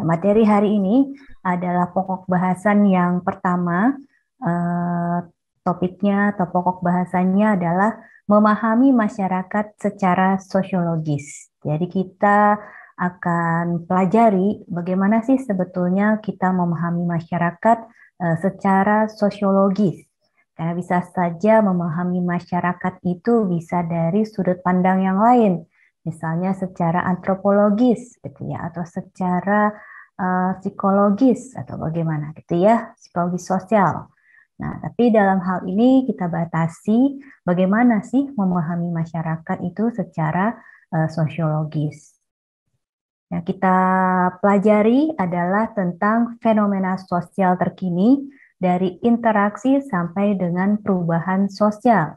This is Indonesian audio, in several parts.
materi hari ini adalah pokok bahasan yang pertama. Eh, Topiknya atau pokok bahasanya adalah memahami masyarakat secara sosiologis. Jadi kita akan pelajari bagaimana sih sebetulnya kita memahami masyarakat secara sosiologis. Karena bisa saja memahami masyarakat itu bisa dari sudut pandang yang lain, misalnya secara antropologis, gitu ya, atau secara psikologis atau bagaimana, gitu ya, psikologi sosial. Nah, tapi dalam hal ini kita batasi bagaimana sih memahami masyarakat itu secara sosiologis. Yang kita pelajari adalah tentang fenomena sosial terkini dari interaksi sampai dengan perubahan sosial,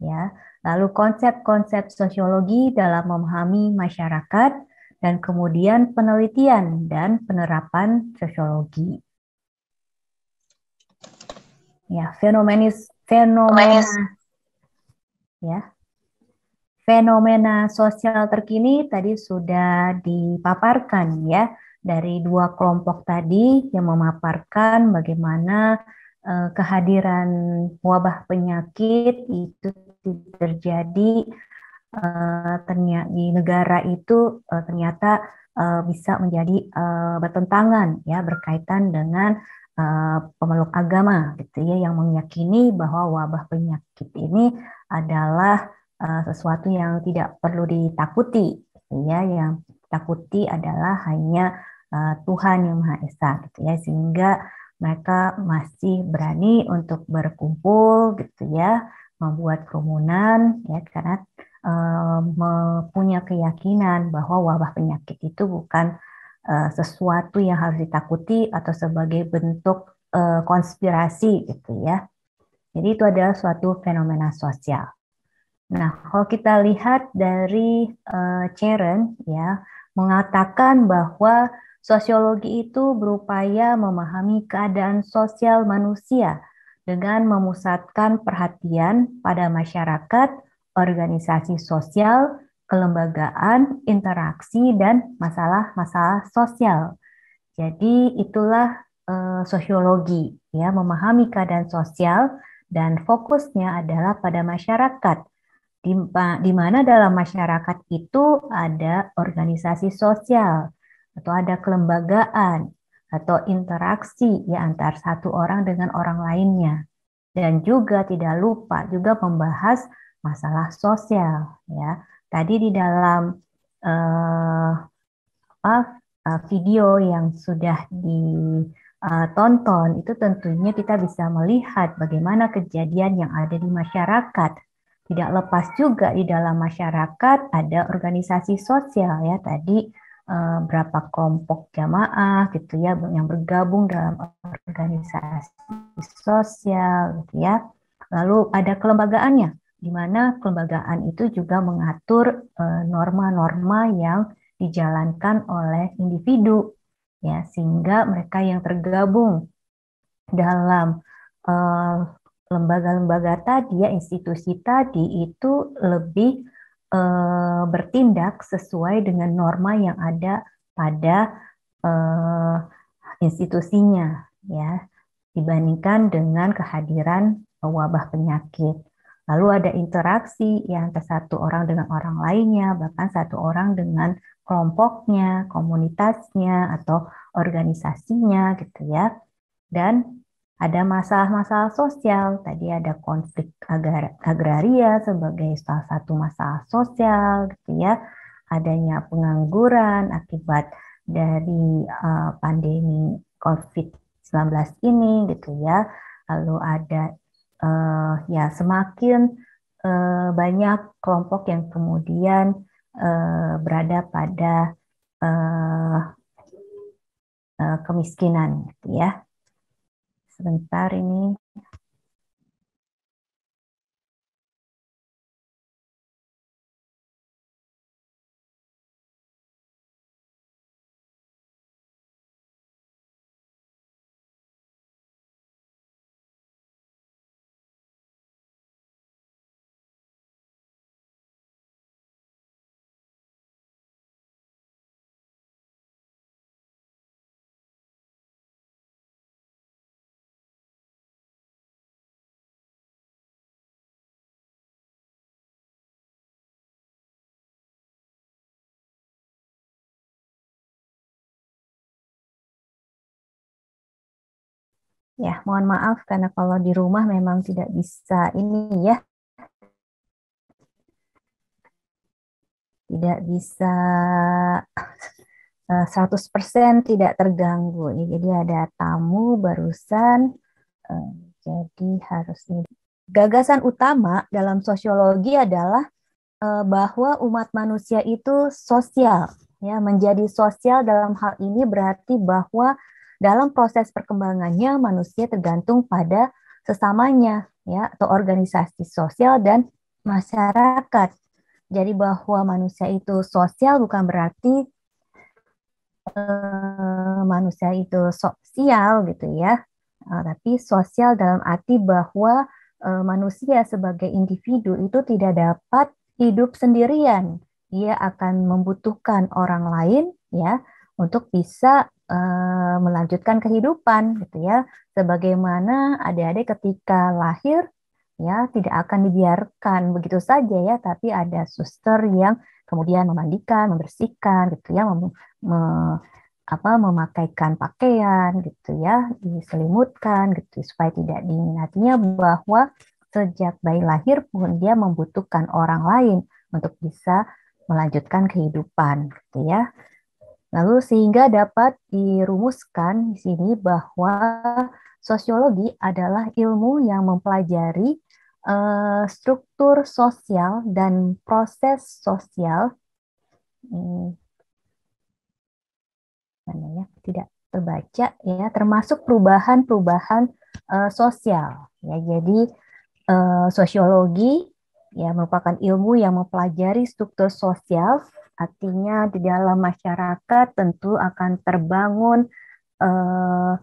ya. Lalu konsep-konsep sosiologi dalam memahami masyarakat dan kemudian penelitian dan penerapan sosiologi. Ya, fenomena ya. Fenomena sosial terkini tadi sudah dipaparkan ya dari dua kelompok tadi yang memaparkan bagaimana kehadiran wabah penyakit itu terjadi ternyata di negara itu ternyata bisa menjadi bertentangan ya berkaitan dengan pemeluk agama gitu ya yang meyakini bahwa wabah penyakit ini adalah sesuatu yang tidak perlu ditakuti gitu ya yang takuti adalah hanya Tuhan yang Maha Esa gitu ya sehingga mereka masih berani untuk berkumpul gitu ya membuat kerumunan ya karena punya keyakinan bahwa wabah penyakit itu bukan sesuatu yang harus ditakuti atau sebagai bentuk konspirasi gitu ya. Jadi itu adalah suatu fenomena sosial. Nah, kalau kita lihat dari Ceren ya mengatakan bahwa sosiologi itu berupaya memahami keadaan sosial manusia dengan memusatkan perhatian pada masyarakat, organisasi sosial, kelembagaan, interaksi, dan masalah-masalah sosial. Jadi itulah sosiologi, ya, memahami keadaan sosial dan fokusnya adalah pada masyarakat, di mana dalam masyarakat itu ada organisasi sosial atau ada kelembagaan atau interaksi ya antar satu orang dengan orang lainnya. Dan juga tidak lupa juga membahas masalah sosial ya. Tadi di dalam eh, video yang sudah ditonton itu tentunya kita bisa melihat bagaimana kejadian yang ada di masyarakat. Tidak lepas juga di dalam masyarakat ada organisasi sosial ya tadi berapa kelompok jamaah gitu ya yang bergabung dalam organisasi sosial gitu ya. Lalu ada kelembagaannya di mana kelembagaan itu juga mengatur norma-norma yang dijalankan oleh individu ya sehingga mereka yang tergabung dalam eh, lembaga-lembaga tadi ya institusi tadi itu lebih bertindak sesuai dengan norma yang ada pada eh, institusinya ya dibandingkan dengan kehadiran wabah penyakit. Lalu ada interaksi yang satu orang dengan orang lainnya, bahkan satu orang dengan kelompoknya, komunitasnya, atau organisasinya gitu ya. Dan ada masalah-masalah sosial, tadi ada konflik agraria sebagai salah satu masalah sosial gitu ya. Adanya pengangguran akibat dari pandemi COVID-19 ini gitu ya. Lalu ada ya semakin banyak kelompok yang kemudian berada pada eh, kemiskinan gitu ya. Sebentar ini. Ya, mohon maaf karena kalau di rumah memang tidak bisa ini ya, tidak bisa 100% tidak terganggu. Jadi ada tamu barusan, eh, jadi harus ini. Gagasan utama dalam sosiologi adalah bahwa umat manusia itu sosial. Ya, menjadi sosial dalam hal ini berarti bahwa dalam proses perkembangannya manusia tergantung pada sesamanya, ya, atau organisasi sosial dan masyarakat. Jadi bahwa manusia itu sosial bukan berarti manusia itu sosial gitu ya. Tapi sosial dalam arti bahwa manusia sebagai individu itu tidak dapat hidup sendirian. Dia akan membutuhkan orang lain ya untuk bisa melanjutkan kehidupan gitu ya. Sebagaimana adik-adik ketika lahir ya tidak akan dibiarkan begitu saja ya, tapi ada suster yang kemudian memandikan, membersihkan gitu ya, memakaikan pakaian gitu ya, diselimutkan gitu supaya tidak dingin. Artinya bahwa sejak bayi lahir pun dia membutuhkan orang lain untuk bisa melanjutkan kehidupan gitu ya. Lalu sehingga dapat dirumuskan di sini bahwa sosiologi adalah ilmu yang mempelajari struktur sosial dan proses sosial. Mana ya, tidak terbaca ya, termasuk perubahan-perubahan sosial ya. Jadi sosiologi ya merupakan ilmu yang mempelajari struktur sosial, artinya di dalam masyarakat tentu akan terbangun eh,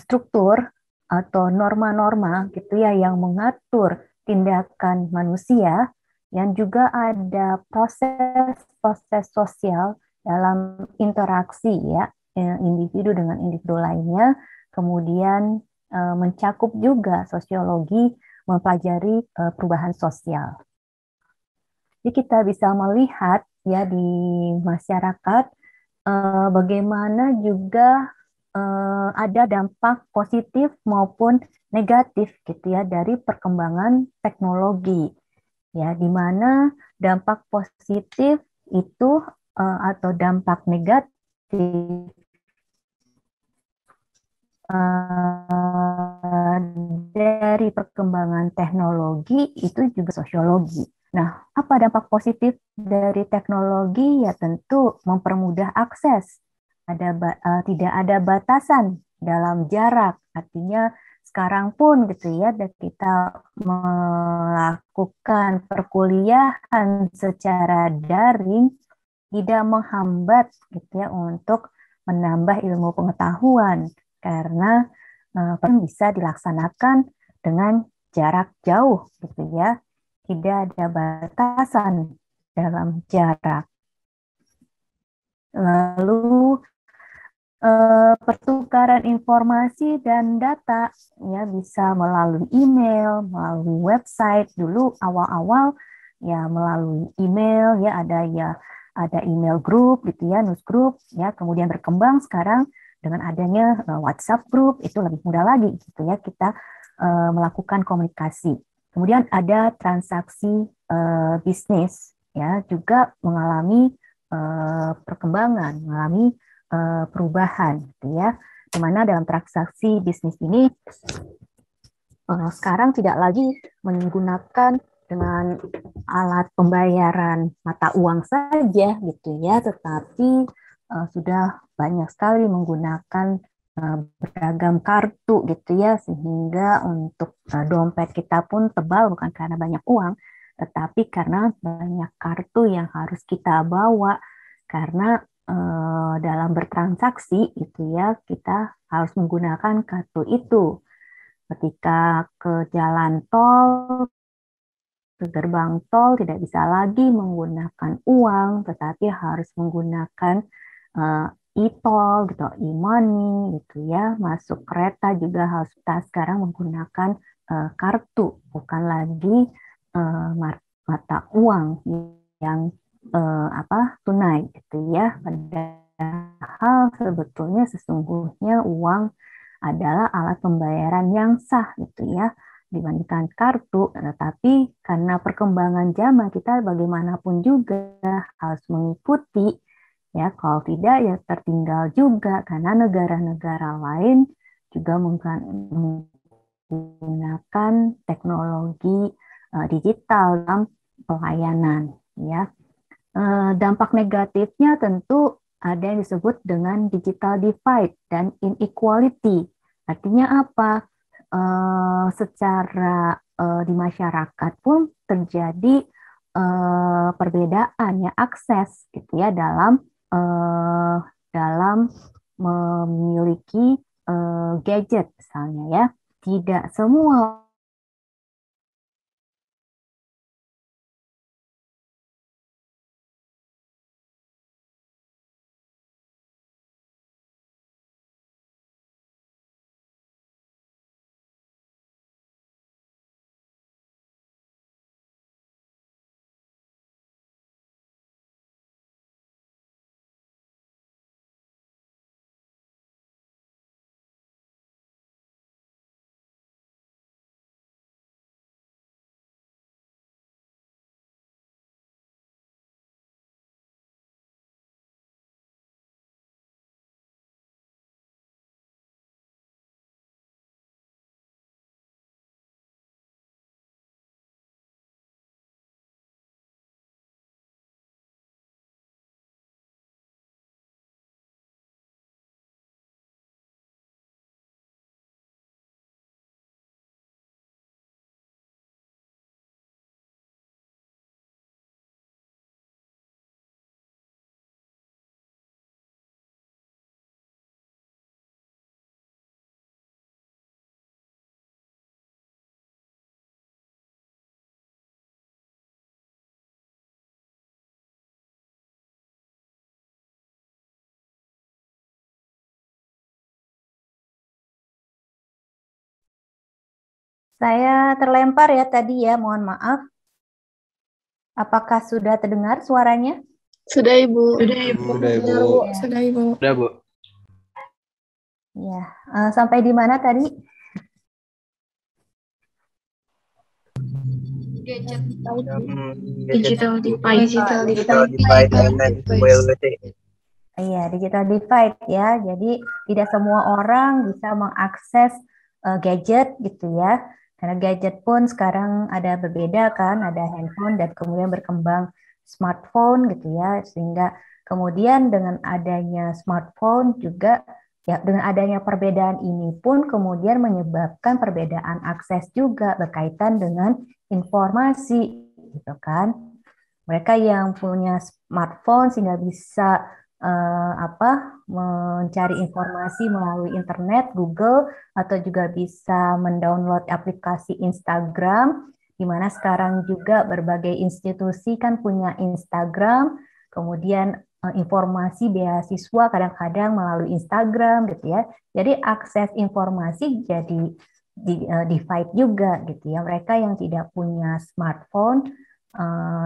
struktur atau norma-norma gitu ya yang mengatur tindakan manusia, yang juga ada proses-proses sosial dalam interaksi ya individu dengan individu lainnya. Kemudian mencakup juga sosiologi mempelajari perubahan sosial. Jadi kita bisa melihat ya di masyarakat bagaimana juga ada dampak positif maupun negatif gitu ya dari perkembangan teknologi ya, di mana dampak positif itu atau dampak negatif dari perkembangan teknologi itu juga sosiologi. Nah, apa dampak positif dari teknologi? Ya tentu mempermudah akses. Tidak ada batasan dalam jarak. Artinya sekarang pun gitu ya, kita melakukan perkuliahan secara daring tidak menghambat gitu ya untuk menambah ilmu pengetahuan, karena bisa dilaksanakan dengan jarak jauh gitu ya. Tidak ada batasan dalam jarak. Lalu pertukaran informasi dan data ya bisa melalui email, melalui website. Dulu awal-awal ya melalui email ya, ada email group gitu ya, news group ya, kemudian berkembang sekarang dengan adanya WhatsApp group, itu lebih mudah lagi gitu ya kita melakukan komunikasi. Kemudian ada transaksi bisnis ya, juga mengalami perkembangan, mengalami perubahan gitu ya. Di mana dalam transaksi bisnis ini sekarang tidak lagi menggunakan dengan alat pembayaran mata uang saja gitu ya, tetapi sudah banyak sekali menggunakan beragam kartu gitu ya, sehingga untuk dompet kita pun tebal bukan karena banyak uang, tetapi karena banyak kartu yang harus kita bawa, karena dalam bertransaksi itu ya kita harus menggunakan kartu itu. Ketika ke jalan tol, ke gerbang tol tidak bisa lagi menggunakan uang, tetapi harus menggunakan e-tol gitu, e-money gitu ya. Masuk kereta juga harus kita sekarang menggunakan kartu, bukan lagi mata uang yang tunai gitu ya. Padahal sebetulnya sesungguhnya uang adalah alat pembayaran yang sah gitu ya dibandingkan kartu. Tetapi karena perkembangan zaman kita bagaimanapun juga harus mengikuti ya, kalau tidak ya tertinggal juga karena negara-negara lain juga menggunakan teknologi digital dalam pelayanan ya. Dampak negatifnya tentu ada yang disebut dengan digital divide dan inequality. Artinya apa? Secara di masyarakat pun terjadi perbedaan ya akses gitu ya dalam memiliki gadget misalnya ya. Tidak semua saya terlempar ya tadi ya, mohon maaf. Apakah sudah terdengar suaranya? Sudah Ibu. Sudah, Ibu. Sudah Ibu. Ya. Sudah Ibu. Sudah, Bu. Ya, sampai di mana tadi? Digital divide. Digital divide dan equality. Iya, digital divide ya. Jadi tidak semua orang bisa mengakses gadget gitu ya. Karena gadget pun sekarang ada berbeda kan, ada handphone dan kemudian berkembang smartphone gitu ya. Sehingga kemudian dengan adanya smartphone juga ya dengan adanya perbedaan ini pun kemudian menyebabkan perbedaan akses juga berkaitan dengan informasi gitu kan. Mereka yang punya smartphone sehingga bisa mencari informasi melalui internet, Google, atau juga bisa mendownload aplikasi Instagram, di mana sekarang juga berbagai institusi kan punya Instagram, kemudian informasi beasiswa kadang-kadang melalui Instagram gitu ya. Jadi akses informasi jadi divide juga gitu ya. Mereka yang tidak punya smartphone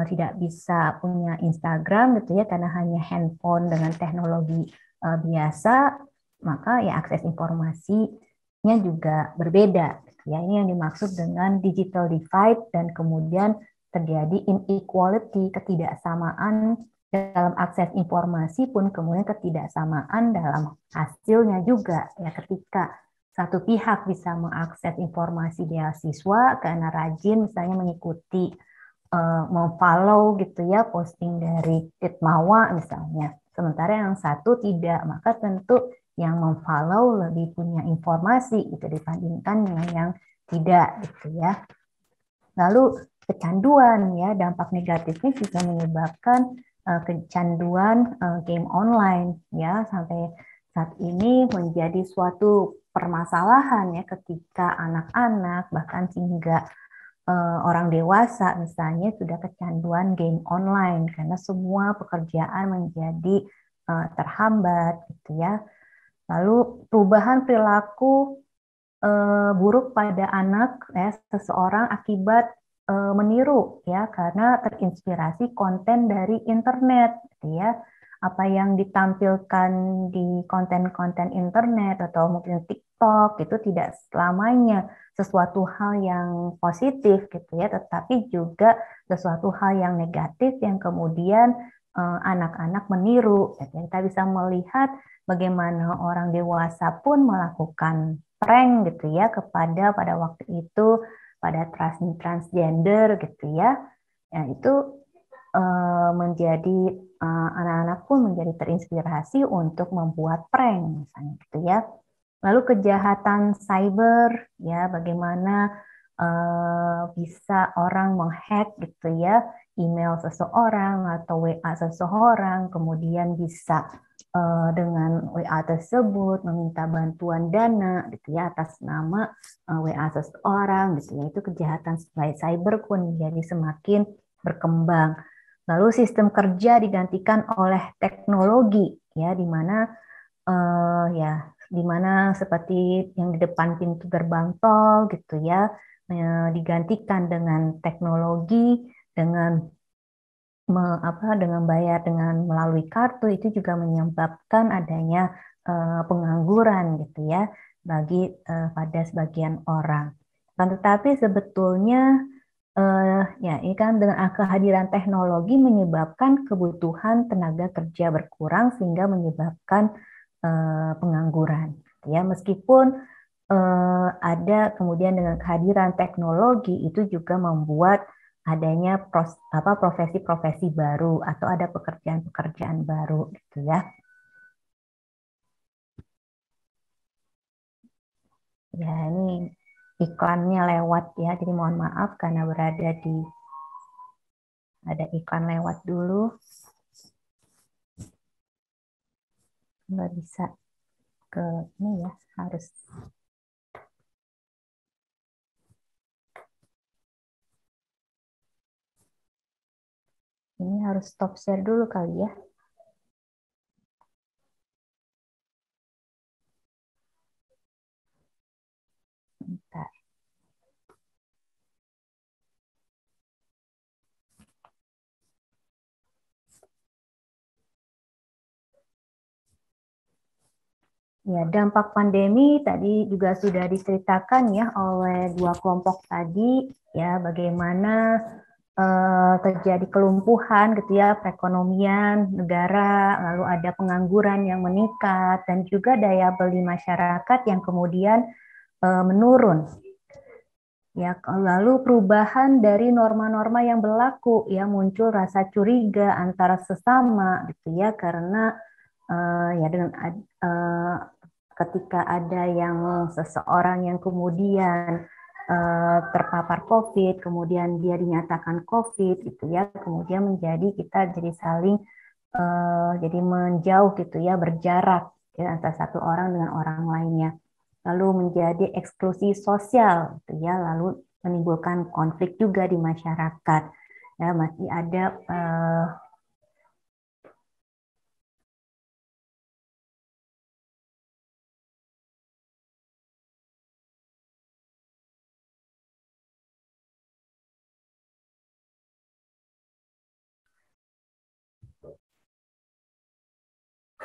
tidak bisa punya Instagram gitu ya karena hanya handphone dengan teknologi biasa, maka ya akses informasinya juga berbeda. Ya, ini yang dimaksud dengan digital divide dan kemudian terjadi inequality, ketidaksamaan dalam akses informasi pun kemudian ketidaksamaan dalam hasilnya juga. Ya, ketika satu pihak bisa mengakses informasi beasiswa karena rajin misalnya mengikuti memfollow gitu ya posting dari Ditmawa misalnya. Sementara yang satu tidak, maka tentu yang memfollow lebih punya informasi itu dibandingkan dengan yang tidak gitu ya. Lalu kecanduan ya, dampak negatifnya juga menyebabkan kecanduan game online ya sampai saat ini menjadi suatu permasalahan ya ketika anak-anak bahkan hingga orang dewasa misalnya sudah kecanduan game online karena semua pekerjaan menjadi terhambat gitu ya. Lalu perubahan perilaku buruk pada anak ya seseorang akibat meniru ya karena terinspirasi konten dari internet gitu ya apa yang ditampilkan di konten-konten internet atau mungkin TikTok itu tidak selamanya sesuatu hal yang positif gitu ya, tetapi juga sesuatu hal yang negatif yang kemudian anak-anak meniru. Gitu. Kita bisa melihat bagaimana orang dewasa pun melakukan prank gitu ya kepada pada waktu itu pada transgender gitu ya. Ya itu menjadi anak-anak pun menjadi terinspirasi untuk membuat prank misalnya gitu ya. Lalu kejahatan cyber ya bagaimana bisa orang menghack gitu ya email seseorang atau WA seseorang kemudian bisa dengan WA tersebut meminta bantuan dana gitu ya atas nama WA seseorang gitu ya itu kejahatan cyber pun menjadi semakin berkembang. Lalu sistem kerja digantikan oleh teknologi ya di mana ya di mana seperti yang di depan pintu gerbang tol gitu ya digantikan dengan teknologi dengan dengan bayar dengan melalui kartu itu juga menyebabkan adanya pengangguran gitu ya bagi pada sebagian orang. Tetapi sebetulnya ya ini kan dengan kehadiran teknologi menyebabkan kebutuhan tenaga kerja berkurang sehingga menyebabkan pengangguran. Ya meskipun ada kemudian dengan kehadiran teknologi itu juga membuat adanya profesi-profesi baru atau ada pekerjaan-pekerjaan baru gitu ya. Ya ini iklannya lewat ya, jadi mohon maaf karena ada iklan lewat dulu. Nggak bisa ke ini ya, harus ini harus stop share dulu kali ya. Bentar. Ya, dampak pandemi tadi juga sudah diceritakan ya oleh dua kelompok tadi ya bagaimana terjadi kelumpuhan gitu ya perekonomian negara, lalu ada pengangguran yang meningkat dan juga daya beli masyarakat yang kemudian menurun. Ya, lalu perubahan dari norma-norma yang berlaku ya muncul rasa curiga antara sesama gitu ya karena ya dengan ketika ada yang seseorang yang kemudian terpapar COVID, kemudian dia dinyatakan COVID, gitu ya, kemudian menjadi kita jadi saling jadi menjauh gitu ya, berjarak ya, antara satu orang dengan orang lainnya, lalu menjadi eksklusi sosial, gitu ya, lalu menimbulkan konflik juga di masyarakat, ya masih ada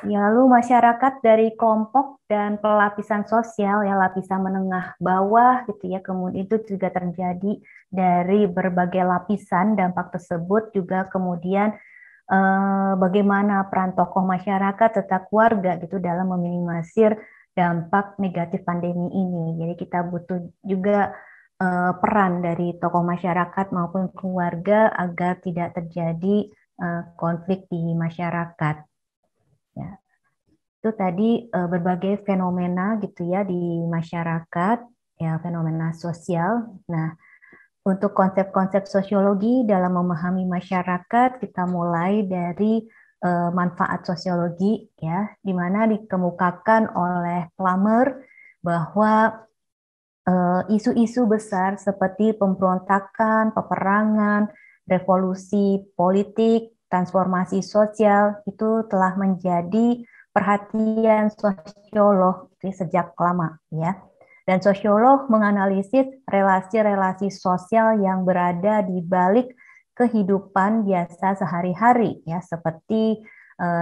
ya, lalu masyarakat dari kelompok dan pelapisan sosial ya lapisan menengah bawah gitu ya kemudian itu juga terjadi dari berbagai lapisan dampak tersebut juga kemudian bagaimana peran tokoh masyarakat serta keluarga gitu dalam meminimalisir dampak negatif pandemi ini. Jadi kita butuh juga peran dari tokoh masyarakat maupun keluarga agar tidak terjadi konflik di masyarakat. Ya. Itu tadi berbagai fenomena gitu ya di masyarakat, ya fenomena sosial. Nah, untuk konsep-konsep sosiologi dalam memahami masyarakat, kita mulai dari manfaat sosiologi ya, di mana dikemukakan oleh Plummer bahwa isu-isu besar seperti pemberontakan, peperangan, revolusi politik, transformasi sosial itu telah menjadi perhatian sosiolog sejak lama ya. Dan sosiolog menganalisis relasi-relasi sosial yang berada di balik kehidupan biasa sehari-hari ya seperti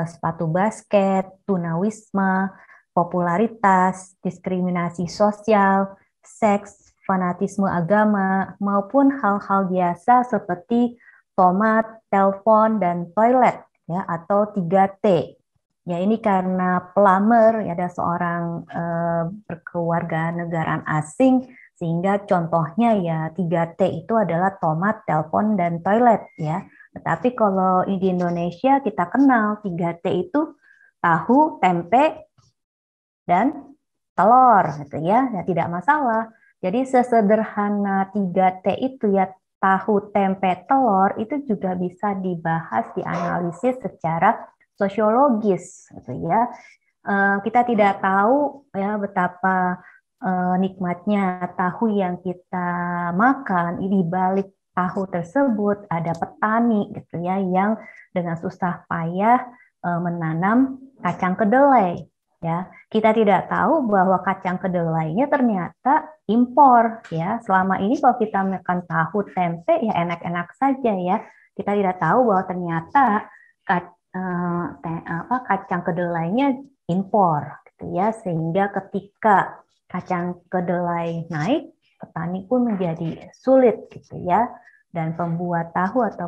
sepatu basket, tunawisma, popularitas, diskriminasi sosial, seks, fanatisme agama, maupun hal-hal biasa seperti tomat, telepon, dan toilet, ya, atau 3T. Ya, ini karena pelamar, ya, ada seorang berkeluarga negaraan asing, sehingga contohnya ya 3T itu adalah tomat, telepon, dan toilet, ya. Tetapi kalau di Indonesia kita kenal 3T itu tahu, tempe, dan telur, gitu ya. Ya, tidak masalah. Jadi sesederhana 3T itu ya, tahu, tempe, telur, itu juga bisa dibahas, dianalisis secara sosiologis, gitu ya. Kita tidak tahu ya betapa nikmatnya tahu yang kita makan. Di balik tahu tersebut ada petani, gitu ya, yang dengan susah payah menanam kacang kedelai. Ya, kita tidak tahu bahwa kacang kedelainya ternyata impor, ya. Selama ini kalau kita makan tahu tempe ya enak-enak saja, ya. Kita tidak tahu bahwa ternyata kacang kedelainya impor, gitu ya. Sehingga ketika kacang kedelai naik, petani pun menjadi sulit, gitu ya. Dan pembuat tahu atau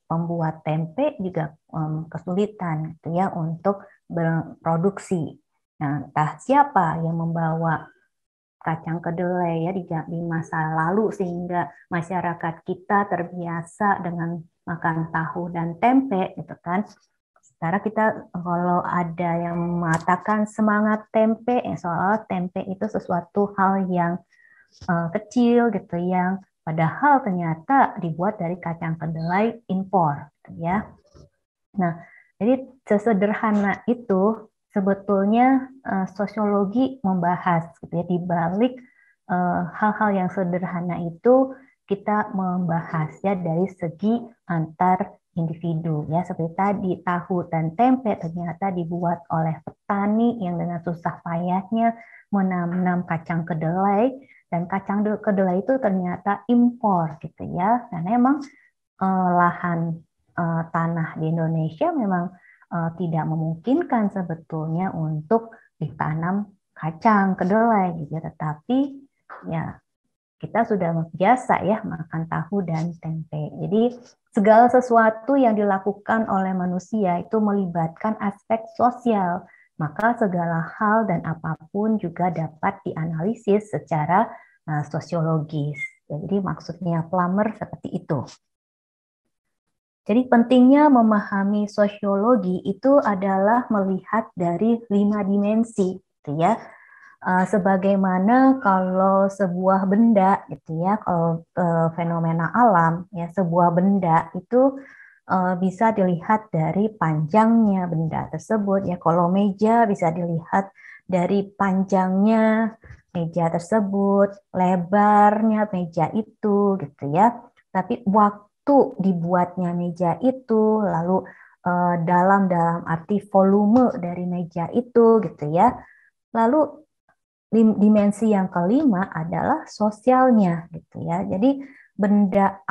pembuat tempe juga kesulitan, gitu ya, untuk berproduksi. Nah, entah siapa yang membawa kacang kedelai ya di masa lalu sehingga masyarakat kita terbiasa dengan makan tahu dan tempe, gitu kan. Sekarang kita kalau ada yang mengatakan semangat tempe, soal tempe itu sesuatu hal yang kecil, gitu, yang padahal ternyata dibuat dari kacang kedelai impor, gitu ya. Nah, jadi sesederhana itu sebetulnya sosiologi membahas, gitu ya, di balik hal-hal yang sederhana itu kita membahas ya dari segi antar individu, ya, seperti tadi tahu dan tempe ternyata dibuat oleh petani yang dengan susah payahnya menanam kacang kedelai, dan kacang kedelai itu ternyata impor, gitu ya, karena emang lahan tanah di Indonesia memang tidak memungkinkan sebetulnya untuk ditanam kacang kedelai, gitu ya. Tetapi ya kita sudah biasa ya makan tahu dan tempe. Jadi segala sesuatu yang dilakukan oleh manusia itu melibatkan aspek sosial. Maka segala hal dan apapun juga dapat dianalisis secara sosiologis. Jadi maksudnya Plummer seperti itu. Jadi pentingnya memahami sosiologi itu adalah melihat dari 5 dimensi, gitu ya. Sebagaimana kalau sebuah benda, gitu ya, kalau fenomena alam, ya, sebuah benda itu bisa dilihat dari panjangnya benda tersebut, ya. Kalau meja bisa dilihat dari panjangnya meja tersebut, lebarnya meja itu, gitu ya. Tapi waktu dibuatnya meja itu, lalu dalam arti volume dari meja itu, gitu ya. Lalu dimensi yang kelima adalah sosialnya, gitu ya. Jadi benda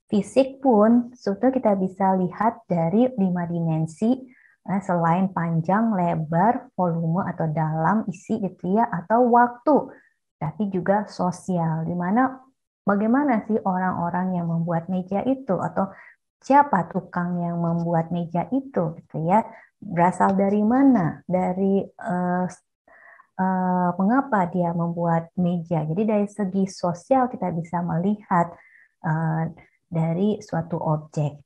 fisik pun sudah kita bisa lihat dari 5 dimensi, selain panjang, lebar, volume atau dalam, isi, gitu ya, atau waktu, tapi juga sosial. Di mana bagaimana sih orang-orang yang membuat meja itu, atau siapa tukang yang membuat meja itu, gitu ya. Berasal dari mana? Dari mengapa dia membuat meja. Jadi dari segi sosial kita bisa melihat dari suatu objek.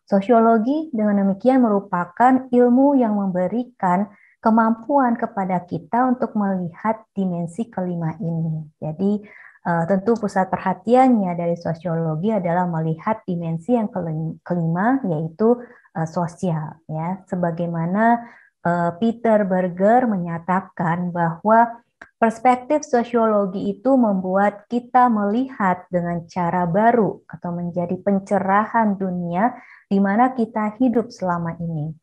Sosiologi dengan demikian merupakan ilmu yang memberikan kemampuan kepada kita untuk melihat dimensi kelima ini. Jadi tentu pusat perhatiannya dari sosiologi adalah melihat dimensi yang kelima, yaitu sosial, ya. Sebagaimana Peter Berger menyatakan bahwa perspektif sosiologi itu membuat kita melihat dengan cara baru atau menjadi pencerahan dunia di mana kita hidup selama ini,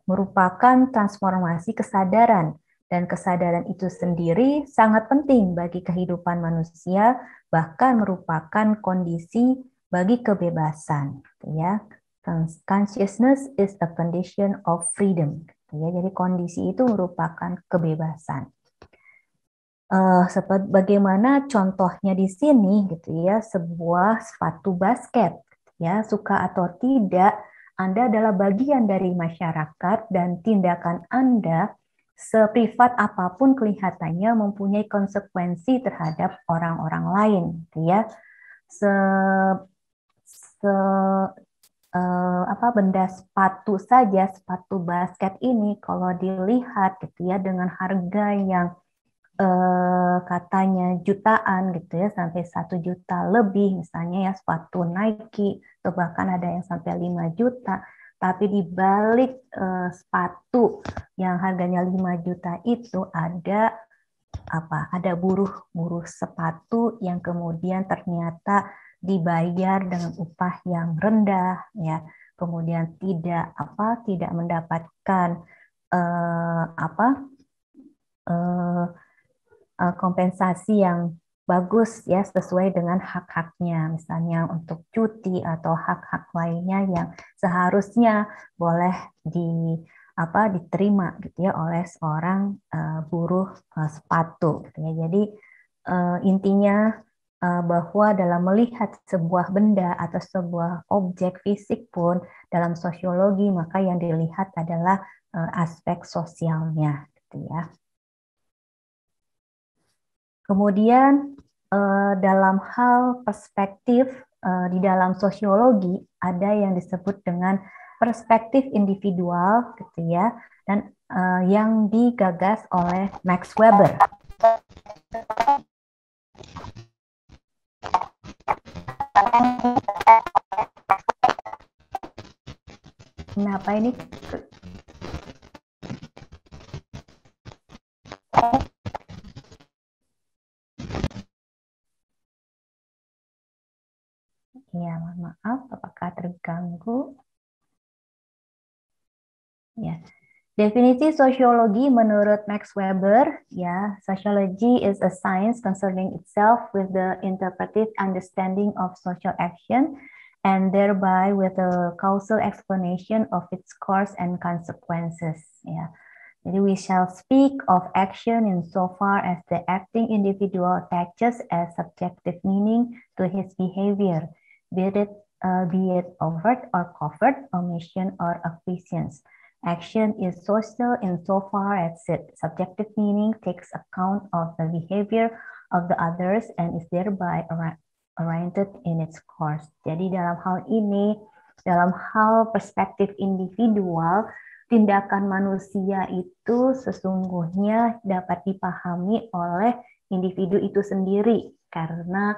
merupakan transformasi kesadaran, dan kesadaran itu sendiri sangat penting bagi kehidupan manusia, bahkan merupakan kondisi bagi kebebasan, ya. Consciousness is a condition of freedom. Ya, jadi kondisi itu merupakan kebebasan. Seperti bagaimana contohnya di sini gitu ya, sebuah sepatu basket ya, suka atau tidak, Anda adalah bagian dari masyarakat dan tindakan Anda seprivat apapun kelihatannya mempunyai konsekuensi terhadap orang-orang lain gitu ya. Se, se benda sepatu saja, sepatu basket ini kalau dilihat gitu ya dengan harga yang katanya jutaan gitu ya, sampai 1 juta lebih misalnya ya, sepatu Nike atau bahkan ada yang sampai 5 juta, tapi di balik sepatu yang harganya 5 juta itu ada ada buruh sepatu yang kemudian ternyata dibayar dengan upah yang rendah ya, kemudian tidak mendapatkan kompensasi yang bagus ya, sesuai dengan hak-haknya, misalnya untuk cuti atau hak-hak lainnya yang seharusnya boleh diterima gitu ya oleh seorang buruh sepatu gitu ya. Jadi intinya bahwa dalam melihat sebuah benda atau sebuah objek fisik pun dalam sosiologi, maka yang dilihat adalah aspek sosialnya gitu ya. Kemudian dalam hal perspektif di dalam sosiologi ada yang disebut dengan perspektif individual gitu ya, dan yang digagas oleh Max Weber. Kenapa ini? Ya, maaf, apakah terganggu? Ya. Definisi sosiologi menurut Max Weber, ya, sociology is a science concerning itself with the interpretive understanding of social action and thereby with a causal explanation of its course and consequences. Ya. Jadi we shall speak of action insofar as the acting individual attaches a subjective meaning to his behavior, be it overt or covert, omission or acquiescence. Action is social insofar as its subjective meaning takes account of the behavior of the others and is thereby oriented in its course. Jadi dalam hal ini, dalam hal perspektif individual, tindakan manusia itu sesungguhnya dapat dipahami oleh individu itu sendiri, karena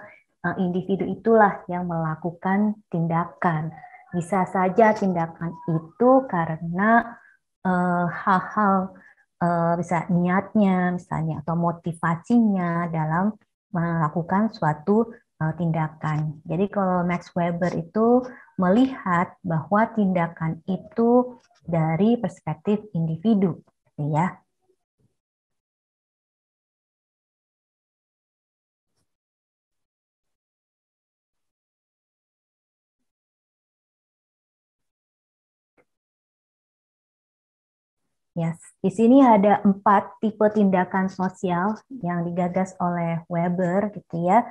individu itulah yang melakukan tindakan. Bisa saja tindakan itu karena hal-hal bisa niatnya misalnya atau motivasinya dalam melakukan suatu tindakan. Jadi kalau Max Weber itu melihat bahwa tindakan itu dari perspektif individu, ya. Yes. Di sini ada 4 tipe tindakan sosial yang digagas oleh Weber, gitu ya.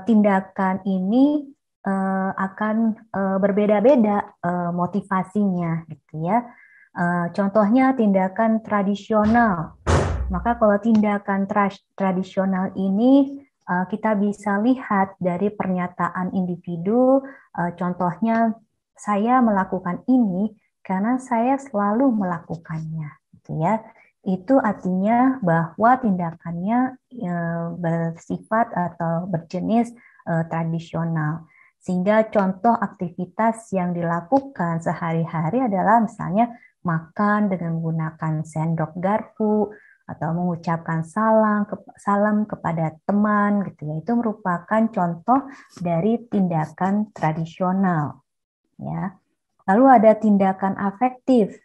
Tindakan ini akan berbeda-beda motivasinya, gitu ya. Contohnya tindakan tradisional. Maka kalau tindakan tradisional ini kita bisa lihat dari pernyataan individu. Contohnya, saya melakukan ini karena saya selalu melakukannya, gitu ya. Itu artinya bahwa tindakannya bersifat atau berjenis tradisional. Sehingga contoh aktivitas yang dilakukan sehari-hari adalah misalnya makan dengan menggunakan sendok garpu atau mengucapkan salam kepada teman, gitu ya. Itu merupakan contoh dari tindakan tradisional, ya. Lalu ada tindakan afektif,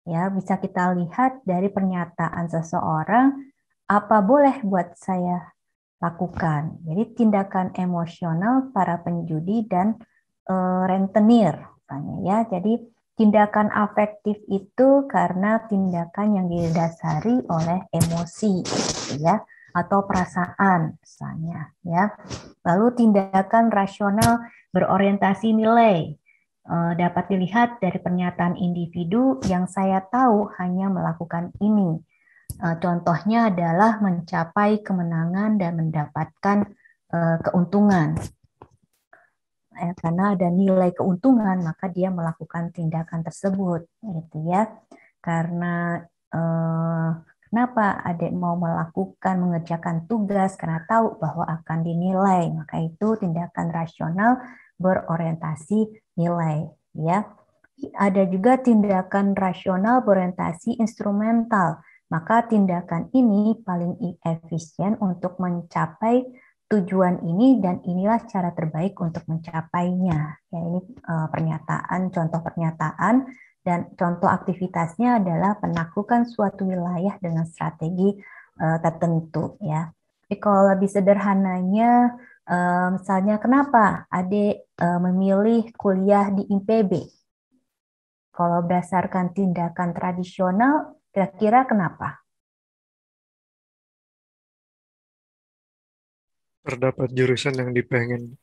ya, bisa kita lihat dari pernyataan seseorang, apa boleh buat saya lakukan. Jadi tindakan emosional para penjudi dan rentenir misalnya ya. Jadi tindakan afektif itu karena tindakan yang didasari oleh emosi, gitu ya, atau perasaan misalnya ya. Lalu tindakan rasional berorientasi nilai dapat dilihat dari pernyataan individu yang saya tahu hanya melakukan ini. Contohnya adalah mencapai kemenangan dan mendapatkan keuntungan. Karena ada nilai keuntungan, maka dia melakukan tindakan tersebut, gitu ya. Karena kenapa adik mau melakukan mengerjakan tugas karena tahu bahwa akan dinilai, maka itu tindakan rasional berorientasi nilai, ya. Ada juga tindakan rasional berorientasi instrumental. Maka tindakan ini paling efisien untuk mencapai tujuan ini dan inilah cara terbaik untuk mencapainya. Ya, ini contoh pernyataan dan contoh aktivitasnya adalah penaklukan suatu wilayah dengan strategi tertentu ya. Tapi kalau lebih sederhananya, misalnya kenapa adik memilih kuliah di IPB? Kalau berdasarkan tindakan tradisional, kira-kira kenapa? Terdapat jurusan yang dipengen.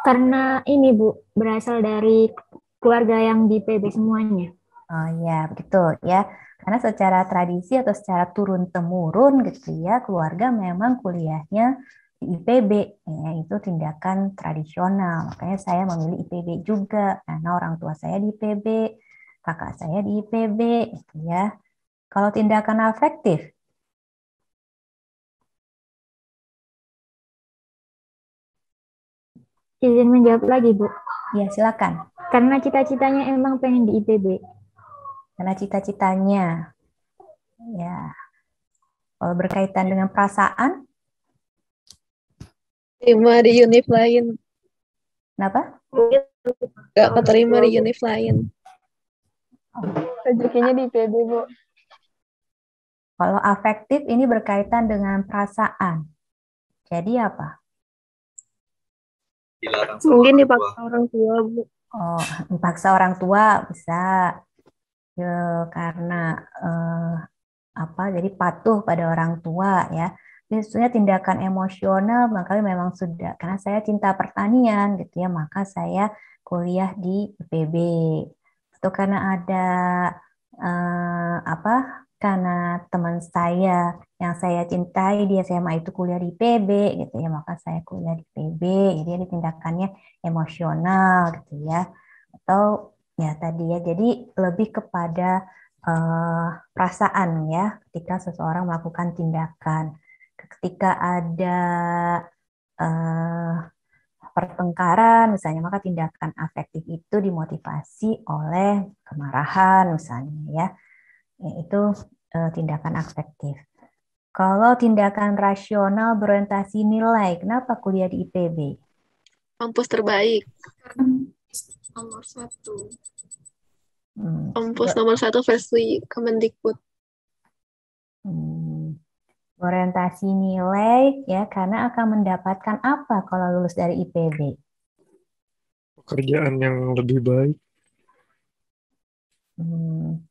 Karena ini Bu, berasal dari keluarga yang di PB semuanya. Oh ya, betul ya. Karena secara tradisi atau secara turun-temurun gitu ya, keluarga memang kuliahnya di IPB, ya, itu tindakan tradisional. Makanya saya memilih IPB juga, karena orang tua saya di IPB, kakak saya di IPB, gitu ya. Kalau tindakan afektif, Izin menjawab lagi Bu. ya silakan. Karena cita-citanya emang pengen di IPB. Karena cita-citanya, ya. Kalau berkaitan dengan perasaan, Terima di univ lain. kenapa? Gak keterima di univ lain. Rezekinya di IPB, Bu. Kalau afektif ini berkaitan dengan perasaan. Jadi apa? Mungkin dipaksa orang tua, Bu. Oh, dipaksa orang tua bisa. Ya, karena jadi patuh pada orang tua ya. Ini sebenarnya tindakan emosional, makanya memang sudah karena saya cinta pertanian gitu ya, maka saya kuliah di IPB. Atau karena ada karena teman saya yang saya cintai di SMA itu kuliah di PB gitu ya, maka saya kuliah di PB. Jadi ada tindakannya emosional gitu ya. Atau ya tadi ya, jadi lebih kepada perasaan ya ketika seseorang melakukan tindakan. Ketika ada pertengkaran misalnya, maka tindakan afektif itu dimotivasi oleh kemarahan misalnya ya. Itu tindakan afektif. Kalau tindakan rasional berorientasi nilai, kenapa kuliah di IPB? Kampus terbaik. Nomor 1. Kampus nomor 1 versi Kemendikbud. Orientasi nilai ya, karena akan mendapatkan apa kalau lulus dari IPB? Pekerjaan yang lebih baik.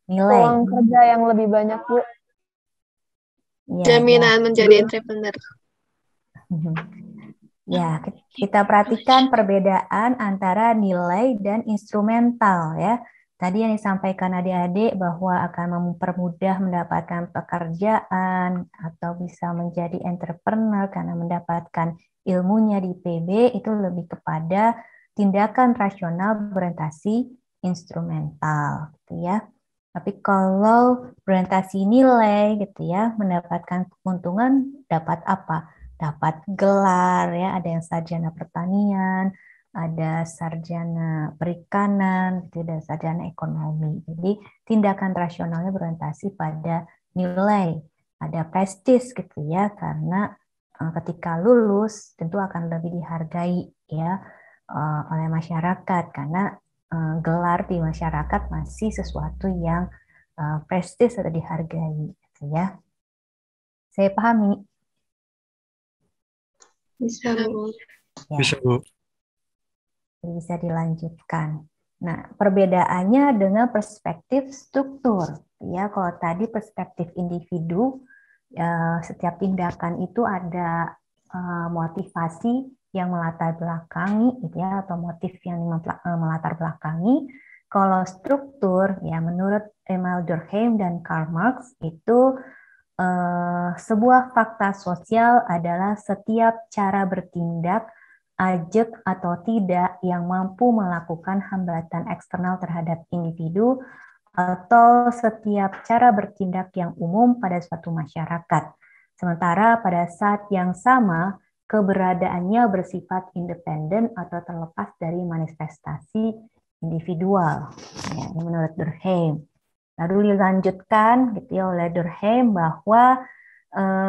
Nilai. Peluang kerja yang lebih banyak, Bu. Ya, Jaminan menjadi entrepreneur. Ya, kita perhatikan perbedaan antara nilai dan instrumental ya. Tadi yang disampaikan adik-adik bahwa akan mempermudah mendapatkan pekerjaan atau bisa menjadi entrepreneur karena mendapatkan ilmunya di PB itu lebih kepada tindakan rasional berorientasi instrumental gitu ya. Tapi kalau berorientasi nilai gitu ya, mendapatkan keuntungan dapat apa? Dapat gelar ya, ada yang sarjana pertanian, ada sarjana perikanan, gitu, dan sarjana ekonomi. Jadi tindakan rasionalnya berorientasi pada nilai, ada prestis gitu ya, karena ketika lulus tentu akan lebih dihargai ya oleh masyarakat karena gelar di masyarakat masih sesuatu yang prestis atau dihargai gitu ya. Saya pahami. Bisa, Bu. Ya. Bisa, Bu. Bisa dilanjutkan. Nah, perbedaannya dengan perspektif struktur. Ya, kalau tadi perspektif individu, setiap tindakan itu ada motivasi yang melatar belakangi, gitu ya, atau motif yang melatar belakangi. Kalau struktur, ya menurut Emil Durkheim dan Karl Marx itu sebuah fakta sosial adalah setiap cara bertindak ajak atau tidak yang mampu melakukan hambatan eksternal terhadap individu atau setiap cara bertindak yang umum pada suatu masyarakat. Sementara pada saat yang sama, keberadaannya bersifat independen atau terlepas dari manifestasi individual. Ya, ini menurut Durkheim. Lalu dilanjutkan gitu ya, oleh Durkheim bahwa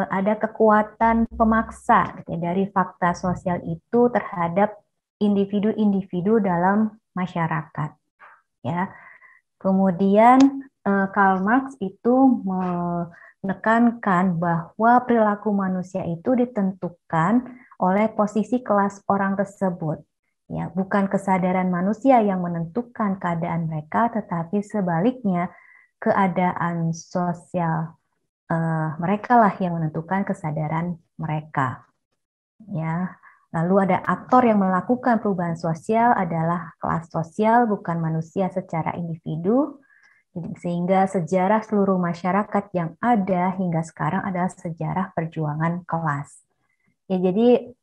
ada kekuatan pemaksa gitu ya, dari fakta sosial itu terhadap individu-individu dalam masyarakat. Ya, kemudian Karl Marx itu menekankan bahwa perilaku manusia itu ditentukan oleh posisi kelas orang tersebut. Ya, bukan kesadaran manusia yang menentukan keadaan mereka, tetapi sebaliknya keadaan sosial mereka lah yang menentukan kesadaran mereka. Ya, lalu ada aktor yang melakukan perubahan sosial adalah kelas sosial, bukan manusia secara individu. Sehingga sejarah seluruh masyarakat yang ada hingga sekarang adalah sejarah perjuangan kelas. Ya, jadi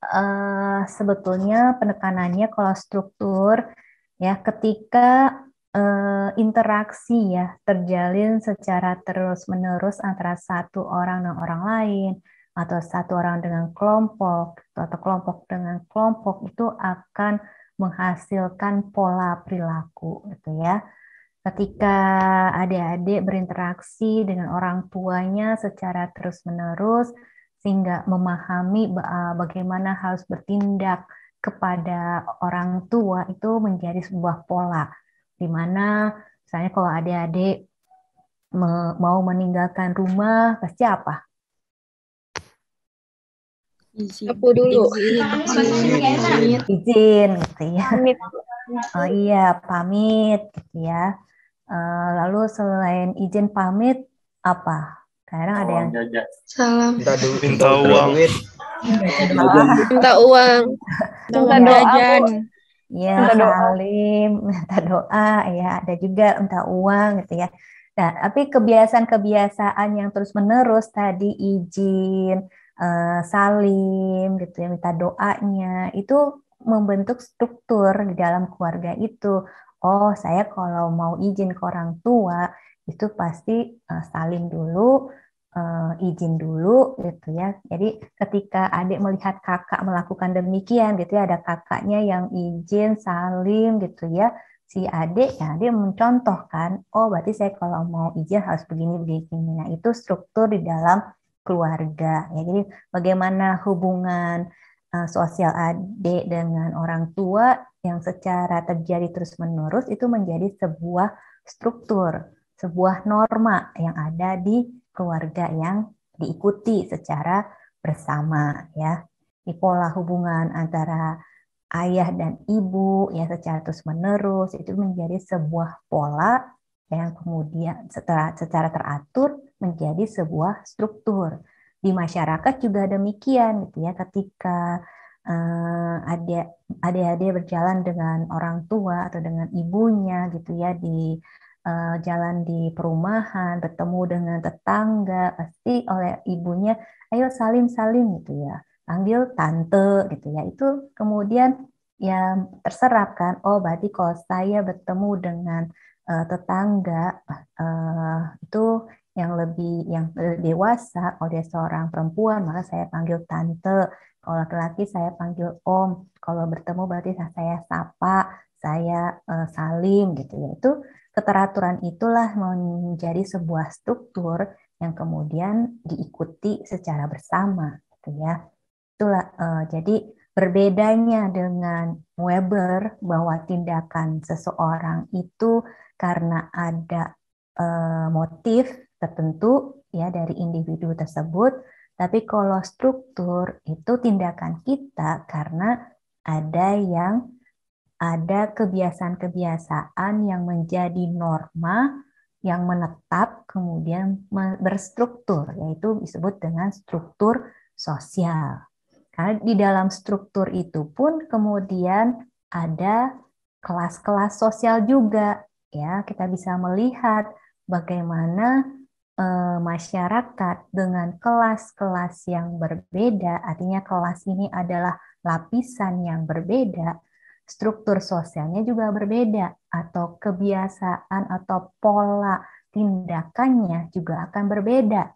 sebetulnya penekanannya kalau struktur ya ketika interaksi ya terjalin secara terus-menerus antara satu orang dengan orang lain atau satu orang dengan kelompok atau kelompok dengan kelompok itu akan menghasilkan pola perilaku gitu ya. Ketika adik-adik berinteraksi dengan orang tuanya secara terus-menerus sehingga memahami bagaimana harus bertindak kepada orang tua itu menjadi sebuah pola di mana misalnya kalau adik-adik mau meninggalkan rumah pasti apa? Aku dulu. Izin gitu ya. Oh iya, pamit gitu ya. Lalu selain izin pamit apa? Kadang ada yang Salam. Minta uang. Minta uang. Minta doa, Bu. ya Minta doa. salim, minta doa, ya ada juga minta uang gitu ya. Nah, tapi kebiasaan-kebiasaan yang terus-menerus tadi izin, salim gitu ya, minta doanya itu membentuk struktur di dalam keluarga itu. Oh, saya kalau mau izin ke orang tua itu pasti salim dulu, izin dulu gitu ya. Jadi ketika adik melihat kakak melakukan demikian gitu ya, ada kakaknya yang izin, salim gitu ya, si adik ya dia mencontohkan, oh berarti saya kalau mau izin harus begini. Nah itu struktur di dalam keluarga ya. Jadi bagaimana hubungan sosial adik dengan orang tua yang secara terjadi terus-menerus itu menjadi sebuah struktur, sebuah norma yang ada di keluarga yang diikuti secara bersama ya. Di pola hubungan antara ayah dan ibu ya secara terus-menerus itu menjadi sebuah pola yang kemudian secara teratur menjadi sebuah struktur. Di masyarakat juga demikian gitu ya, ketika adik-adik berjalan dengan orang tua atau dengan ibunya gitu ya di jalan di perumahan, bertemu dengan tetangga, pasti oleh ibunya, ayo salim-salim gitu ya, panggil tante gitu ya. Itu kemudian ya terserap kan, oh berarti kalau saya bertemu dengan tetangga itu yang dewasa, kalau dia seorang perempuan maka saya panggil tante, kalau laki-laki saya panggil om, kalau bertemu berarti saya sapa, saya salim gitu ya. Itu keteraturan itulah menjadi sebuah struktur yang kemudian diikuti secara bersama gitu ya. Itulah jadi berbedanya dengan Weber bahwa tindakan seseorang itu karena ada motif tertentu ya dari individu tersebut, tapi kalau struktur itu tindakan kita karena ada yang ada kebiasaan-kebiasaan yang menjadi norma yang menetap kemudian berstruktur, yaitu disebut dengan struktur sosial. Karena di dalam struktur itu pun kemudian ada kelas-kelas sosial juga, ya. Kita bisa melihat bagaimana masyarakat dengan kelas-kelas yang berbeda, artinya kelas ini adalah lapisan yang berbeda, struktur sosialnya juga berbeda, atau kebiasaan atau pola tindakannya juga akan berbeda,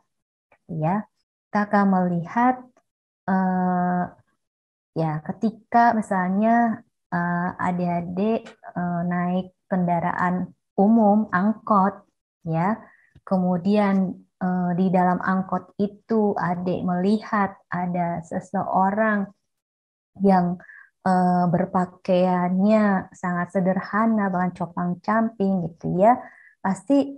ya. Kita akan melihat ya ketika misalnya adik-adik naik kendaraan umum, angkot, ya, kemudian di dalam angkot itu adik melihat ada seseorang yang berpakaiannya sangat sederhana, bahkan copang-camping gitu ya, pasti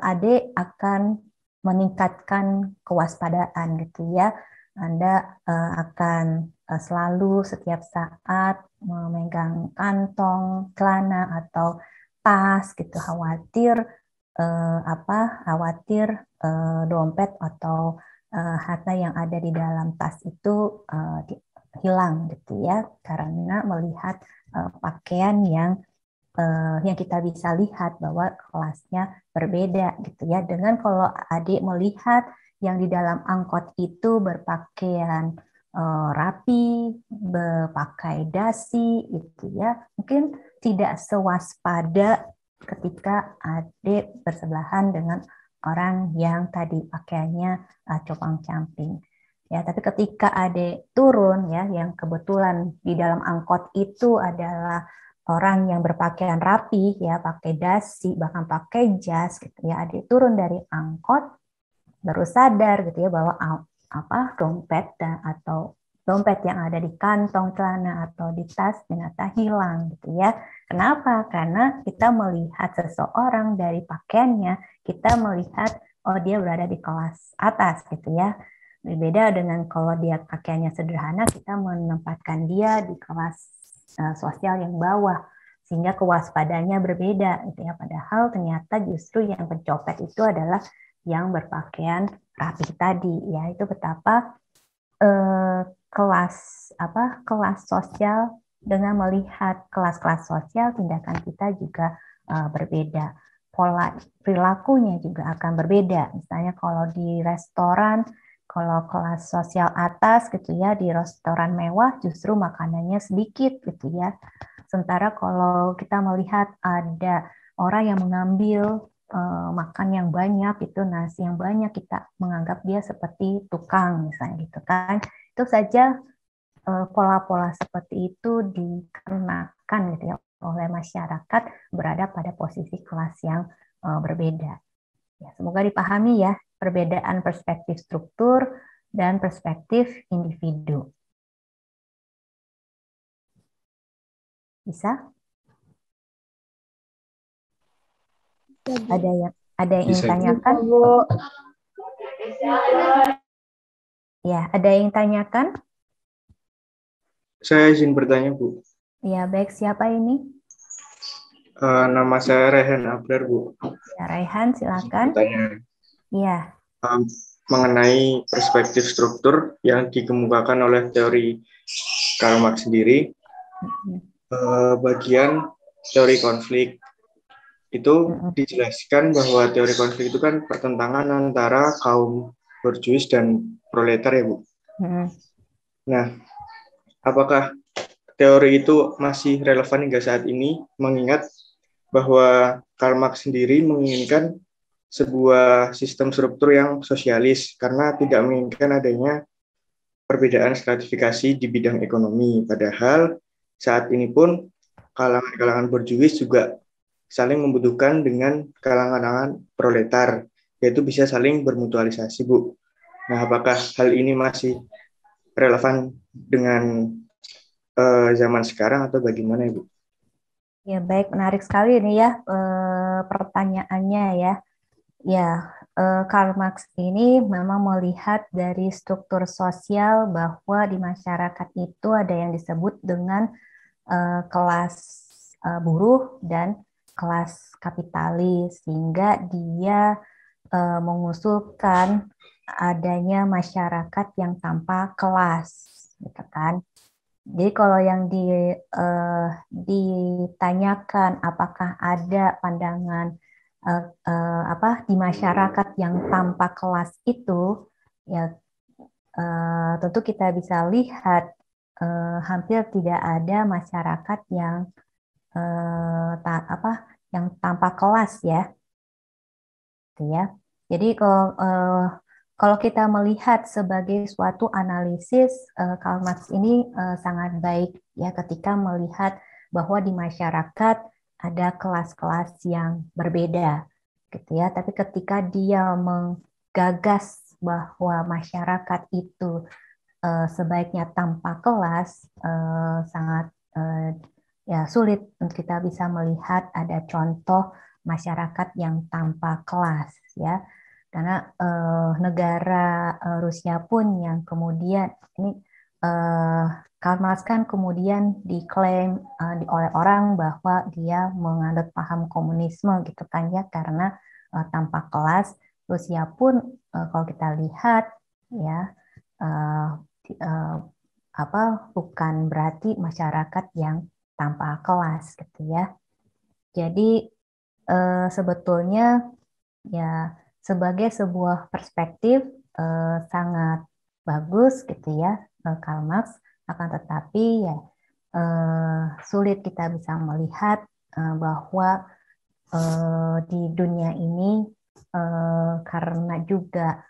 adik akan meningkatkan kewaspadaan gitu ya. Anda akan selalu setiap saat memegang kantong celana atau tas gitu, khawatir dompet atau harta yang ada di dalam tas itu hilang gitu ya, karena melihat pakaian yang kita bisa lihat bahwa kelasnya berbeda gitu ya. Dengan kalau adik melihat yang di dalam angkot itu berpakaian rapi, berpakai dasi gitu ya, mungkin tidak sewaspada ketika adik bersebelahan dengan orang yang tadi pakaiannya copang-camping. Ya, tapi ketika adik turun ya, yang kebetulan di dalam angkot itu adalah orang yang berpakaian rapi ya, pakai dasi, bahkan pakai jas gitu ya, adik turun dari angkot baru sadar gitu ya bahwa dompet atau dompet yang ada di kantong celana atau di tas ternyata hilang gitu ya. Kenapa? Karena kita melihat seseorang dari pakaiannya, kita melihat oh dia berada di kelas atas gitu ya. Berbeda dengan kalau dia pakaiannya sederhana, kita menempatkan dia di kelas sosial yang bawah, sehingga kewaspadanya berbeda gitu ya. Padahal ternyata justru yang pencopet itu adalah yang berpakaian rapi tadi ya. Itu betapa kelas sosial, dengan melihat kelas-kelas sosial, tindakan kita juga berbeda. Pola perilakunya juga akan berbeda. Misalnya kalau di restoran, kalau kelas sosial atas gitu ya, di restoran mewah justru makanannya sedikit gitu ya. Sementara kalau kita melihat ada orang yang mengambil makan yang banyak, itu nasi yang banyak, kita menganggap dia seperti tukang misalnya gitu kan. Itu saja pola-pola seperti itu dikenakan gitu ya oleh masyarakat berada pada posisi kelas yang berbeda. Ya, semoga dipahami ya perbedaan perspektif struktur dan perspektif individu. Bisa? Ada yang ingin tanyakan? Ya, ada yang tanyakan? Saya izin bertanya, Bu. Ya, baik. Siapa ini? Nama saya Rehan Abrar, Bu. Ya, Rehan, silakan. Bertanya. Ya. Mengenai perspektif struktur yang dikemukakan oleh teori Karl Marx sendiri, bagian teori konflik itu dijelaskan bahwa teori konflik itu kan pertentangan antara kaum borjuis dan proletar ya, Bu. Nah, apakah teori itu masih relevan hingga saat ini, mengingat bahwa Karl Marx sendiri menginginkan sebuah sistem struktur yang sosialis karena tidak menginginkan adanya perbedaan stratifikasi di bidang ekonomi. Padahal saat ini pun kalangan-kalangan borjuis juga saling membutuhkan dengan kalangan-kalangan proletar, yaitu bisa saling bermutualisasi, Bu. Nah, apakah hal ini masih relevan dengan zaman sekarang atau bagaimana, Bu? Ya, baik, menarik sekali ini ya pertanyaannya ya. Ya, Karl Marx ini memang melihat dari struktur sosial bahwa di masyarakat itu ada yang disebut dengan kelas buruh dan kelas kapitalis, sehingga dia mengusulkan adanya masyarakat yang tanpa kelas, gitu kan. Jadi kalau yang ditanyakan apakah ada pandangan di masyarakat yang tanpa kelas itu, ya tentu kita bisa lihat hampir tidak ada masyarakat yang yang tanpa kelas ya, gitu ya. Jadi kalau kita melihat sebagai suatu analisis, Karl Marx ini sangat baik ya ketika melihat bahwa di masyarakat ada kelas-kelas yang berbeda, gitu ya. Tapi ketika dia menggagas bahwa masyarakat itu sebaiknya tanpa kelas, sangat ya sulit untuk kita bisa melihat ada contoh masyarakat yang tanpa kelas ya. Karena negara Rusia pun yang kemudian ini Karl Marx kan kemudian diklaim oleh orang bahwa dia menganut paham komunisme gitu kan ya, karena tanpa kelas. Rusia pun kalau kita lihat ya bukan berarti masyarakat yang tanpa kelas gitu ya. Jadi sebetulnya ya sebagai sebuah perspektif sangat bagus gitu ya Karl Marx, akan tetapi ya sulit kita bisa melihat bahwa di dunia ini karena juga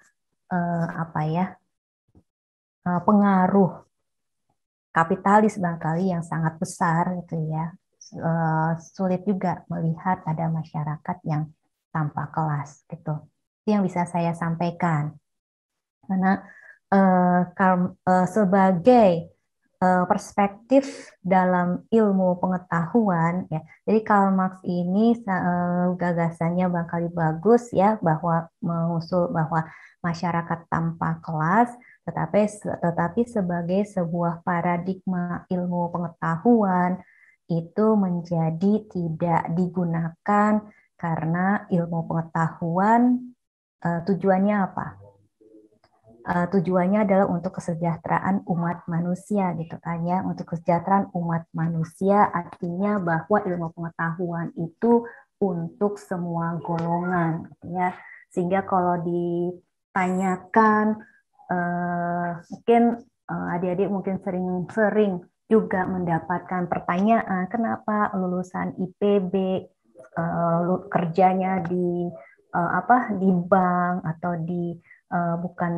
pengaruh kapitalis barangkali yang sangat besar gitu ya, sulit juga melihat ada masyarakat yang tanpa kelas gitu. Itu yang bisa saya sampaikan. Karena sebagai perspektif dalam ilmu pengetahuan ya, jadi Karl Marx ini gagasannya barangkali bagus ya, bahwa mengusul bahwa masyarakat tanpa kelas, tetapi sebagai sebuah paradigma ilmu pengetahuan itu menjadi tidak digunakan karena ilmu pengetahuan tujuannya apa? Tujuannya adalah untuk kesejahteraan umat manusia gitu kan ya. Untuk kesejahteraan umat manusia artinya bahwa ilmu pengetahuan itu untuk semua golongan gitu ya. Sehingga kalau ditanyakan mungkin adik-adik mungkin sering juga mendapatkan pertanyaan kenapa lulusan IPB kerjanya di di bank atau bukan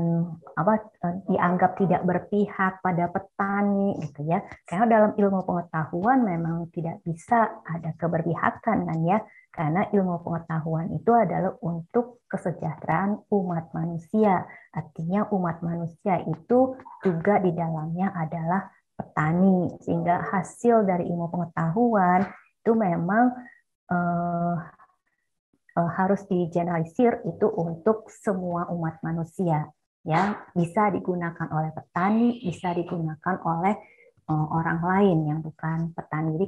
dianggap tidak berpihak pada petani gitu ya. Karena dalam ilmu pengetahuan memang tidak bisa ada keberpihakan kan ya. Karena ilmu pengetahuan itu adalah untuk kesejahteraan umat manusia. Artinya umat manusia itu juga di dalamnya adalah petani. Sehingga hasil dari ilmu pengetahuan itu memang harus digeneralisir itu untuk semua umat manusia ya, bisa digunakan oleh petani, bisa digunakan oleh orang lain yang bukan petani. Jadi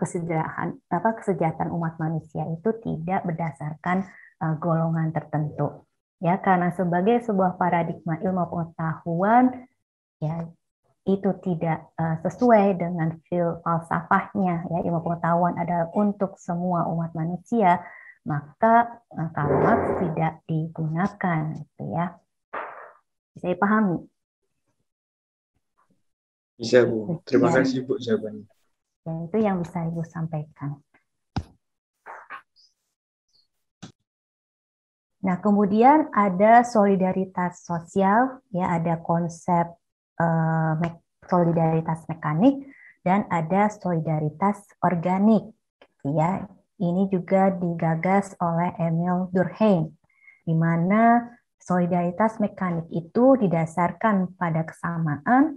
kesejahteraan umat manusia itu tidak berdasarkan golongan tertentu ya, karena sebagai sebuah paradigma ilmu pengetahuan ya itu tidak sesuai dengan falsafahnya ya, ilmu pengetahuan adalah untuk semua umat manusia, maka Karl Marx tidak digunakan gitu ya. Bisa dipahami? Bisa Bu. Terima kasih Bu jawabannya. Ya, itu yang bisa Ibu sampaikan. Nah, kemudian ada solidaritas sosial, ya ada konsep solidaritas mekanik dan ada solidaritas organik, gitu ya. Ini juga digagas oleh Emil Durkheim, di mana solidaritas mekanik itu didasarkan pada kesamaan,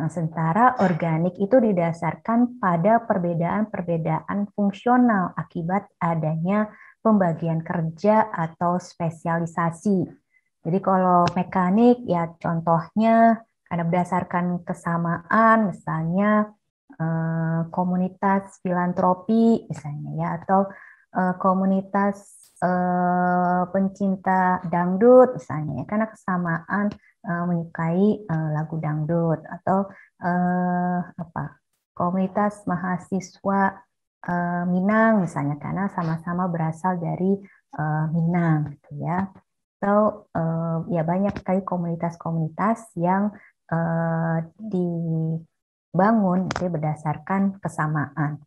sementara organik itu didasarkan pada perbedaan-perbedaan fungsional akibat adanya pembagian kerja atau spesialisasi. Jadi kalau mekanik ya contohnya karena berdasarkan kesamaan, misalnya komunitas filantropi misalnya ya, atau komunitas pencinta dangdut misalnya ya, karena kesamaan menyukai lagu dangdut, atau komunitas mahasiswa Minang misalnya karena sama-sama berasal dari Minang gitu ya, atau ya banyak sekali komunitas-komunitas yang dibangun itu berdasarkan kesamaan.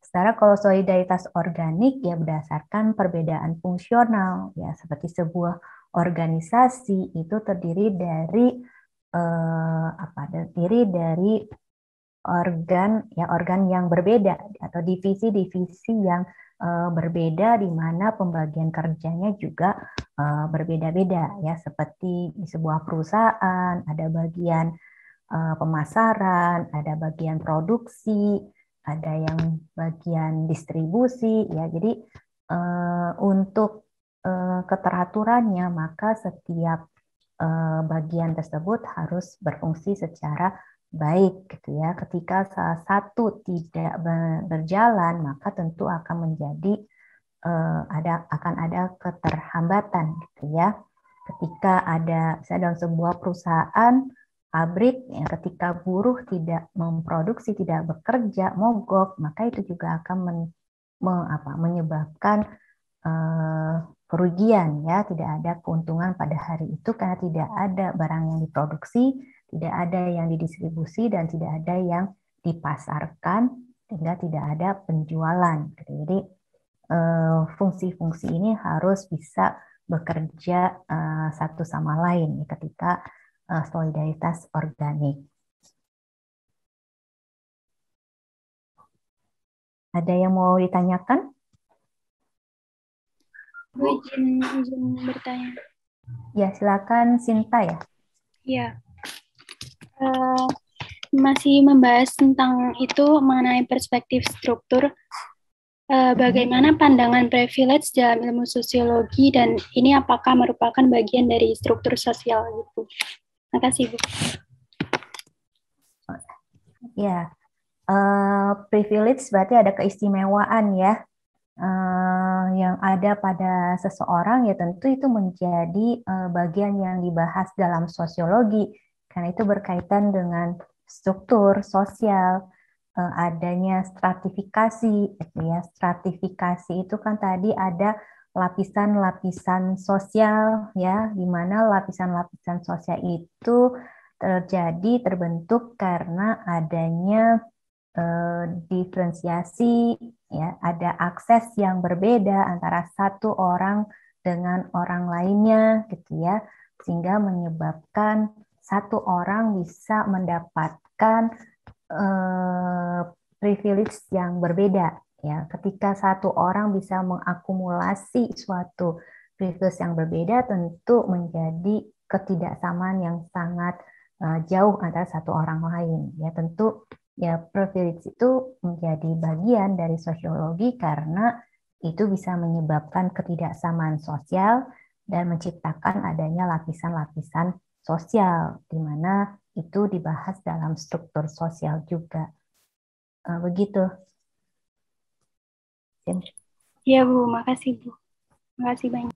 Sementara kalau solidaritas organik ya berdasarkan perbedaan fungsional ya, seperti sebuah organisasi itu terdiri dari organ yang berbeda atau divisi-divisi yang berbeda, di mana pembagian kerjanya juga berbeda-beda ya, seperti di sebuah perusahaan ada bagian pemasaran, ada bagian produksi, ada yang bagian distribusi ya. Jadi untuk keteraturannya maka setiap bagian tersebut harus berfungsi secara baik gitu ya. Ketika salah satu tidak berjalan maka tentu akan menjadi akan ada keterhambatan gitu ya. Ketika ada misalnya dalam sebuah perusahaan pabrik ya, ketika buruh tidak memproduksi, tidak bekerja, mogok, maka itu juga akan menyebabkan kerugian ya, tidak ada keuntungan pada hari itu karena tidak ada barang yang diproduksi, tidak ada yang didistribusi, dan tidak ada yang dipasarkan, sehingga tidak ada penjualan. Jadi fungsi-fungsi ini harus bisa bekerja satu sama lain ya, ketika solidaritas organik. Ada yang mau ditanyakan? Izin bertanya. Ya, silakan Sinta ya. Ya. Masih membahas tentang itu mengenai perspektif struktur. Bagaimana pandangan privilege dalam ilmu sosiologi, dan ini apakah merupakan bagian dari struktur sosial gitu? Terima kasih, Bu. Ya, privilege berarti ada keistimewaan ya, yang ada pada seseorang ya, tentu itu menjadi bagian yang dibahas dalam sosiologi karena itu berkaitan dengan struktur sosial, adanya stratifikasi ya. Stratifikasi itu kan tadi ada lapisan-lapisan sosial ya, di mana lapisan-lapisan sosial itu terbentuk karena adanya diferensiasi ya, ada akses yang berbeda antara satu orang dengan orang lainnya gitu ya, sehingga menyebabkan satu orang bisa mendapatkan privilege yang berbeda ya. Ketika satu orang bisa mengakumulasi suatu privilege yang berbeda, tentu menjadi ketidaksamaan yang sangat jauh antara satu orang lain ya. Tentu ya, privilege itu menjadi bagian dari sosiologi karena itu bisa menyebabkan ketidaksamaan sosial dan menciptakan adanya lapisan-lapisan sosial, di mana itu dibahas dalam struktur sosial juga. Begitu. Iya, Bu. Makasih, Bu. Makasih banyak.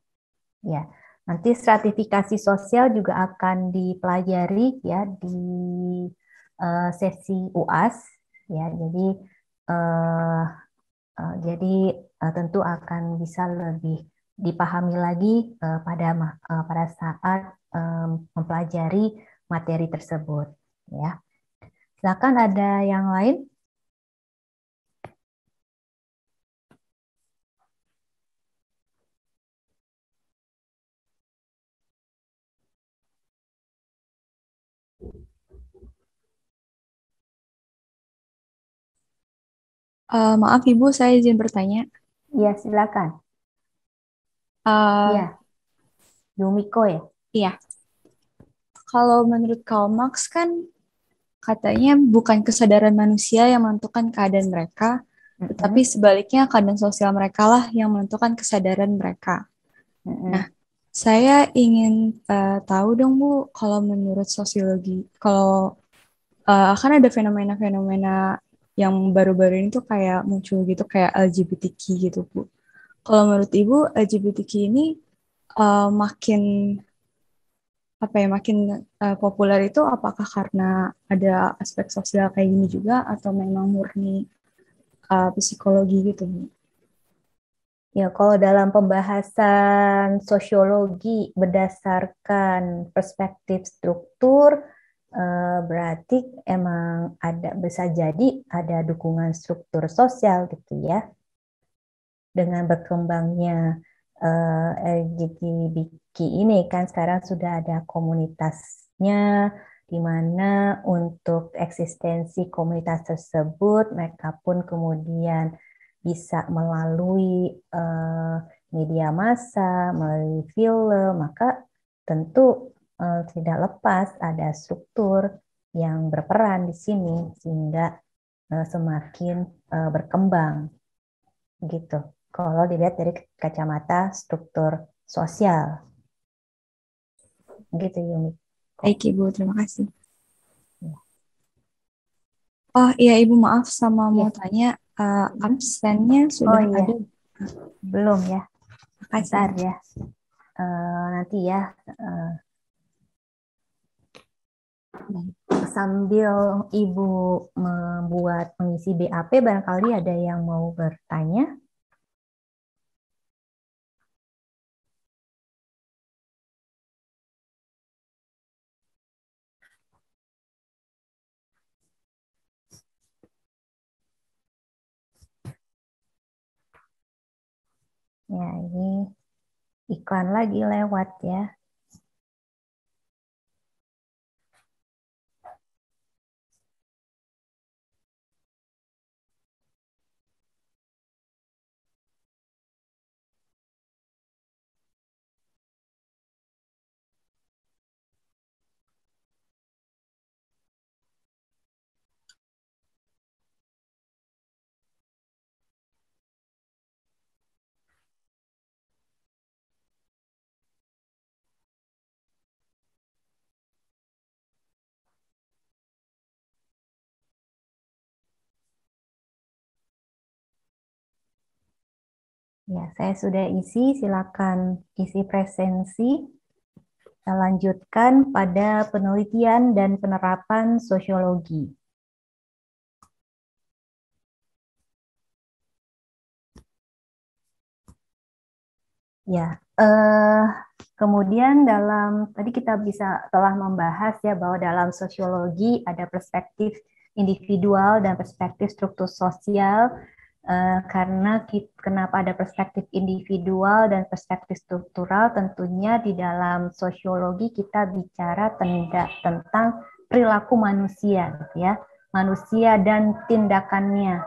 Ya, nanti stratifikasi sosial juga akan dipelajari ya di sesi UAS ya. Jadi tentu akan bisa lebih dipahami lagi pada saat mempelajari materi tersebut ya. Silakan, ada yang lain? Maaf Ibu, saya izin bertanya. Iya, silakan. Iya, Yumiko ya? Iya. Kalau menurut Karl Marx kan katanya bukan kesadaran manusia yang menentukan keadaan mereka, tetapi sebaliknya keadaan sosial mereka lah yang menentukan kesadaran mereka. Nah, saya ingin tahu dong Bu, kalau menurut sosiologi, kalau akan ada fenomena-fenomena yang baru-baru ini tuh kayak muncul gitu kayak LGBTQ gitu Bu. Kalau menurut Ibu LGBTQ ini makin makin populer itu apakah karena ada aspek sosial kayak gini juga atau memang murni psikologi gitu Bu? Ya, kalau dalam pembahasan sosiologi berdasarkan perspektif struktur, berarti emang bisa jadi ada dukungan struktur sosial gitu ya. Dengan berkembangnya LGBTQ ini kan sekarang sudah ada komunitasnya, di mana untuk eksistensi komunitas tersebut mereka pun kemudian bisa melalui media massa, melalui film, maka tentu tidak lepas ada struktur yang berperan di sini sehingga semakin berkembang gitu. Kalau dilihat dari kacamata struktur sosial, gitu Yumi. Baik Ibu, terima kasih. Oh iya Ibu, maaf sama mau tanya, absennya sudah ada? Belum ya. Makasih. Bentar ya. Nanti ya. Sambil Ibu mengisi BAP, barangkali ada yang mau bertanya. Ya, ini iklan lagi lewat ya. Ya, saya sudah isi, silakan isi presensi. Kita lanjutkan pada penelitian dan penerapan sosiologi. Ya, kemudian tadi kita telah membahas ya bahwa dalam sosiologi ada perspektif individual dan perspektif struktur sosial. Karena kenapa ada perspektif individual dan perspektif struktural, tentunya di dalam sosiologi kita bicara tentang perilaku manusia, gitu ya, manusia dan tindakannya.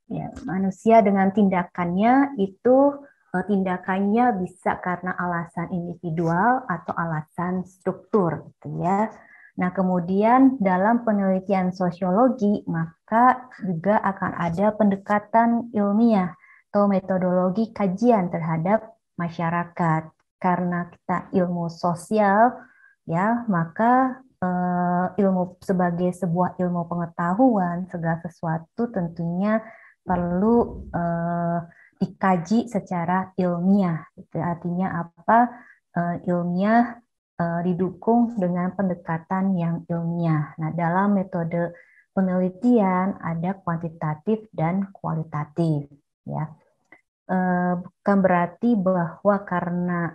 Ya, manusia dengan tindakannya itu tindakannya bisa karena alasan individual atau alasan struktur, gitu ya. Nah, kemudian dalam penelitian sosiologi maka juga akan ada pendekatan ilmiah atau metodologi kajian terhadap masyarakat. Karena kita ilmu sosial, ya, maka ilmu sebagai sebuah ilmu pengetahuan, segala sesuatu tentunya perlu dikaji secara ilmiah. Gitu. Artinya apa? Ilmiah didukung dengan pendekatan yang ilmiah. Nah, dalam metode penelitian ada kuantitatif dan kualitatif. Ya, bukan berarti bahwa karena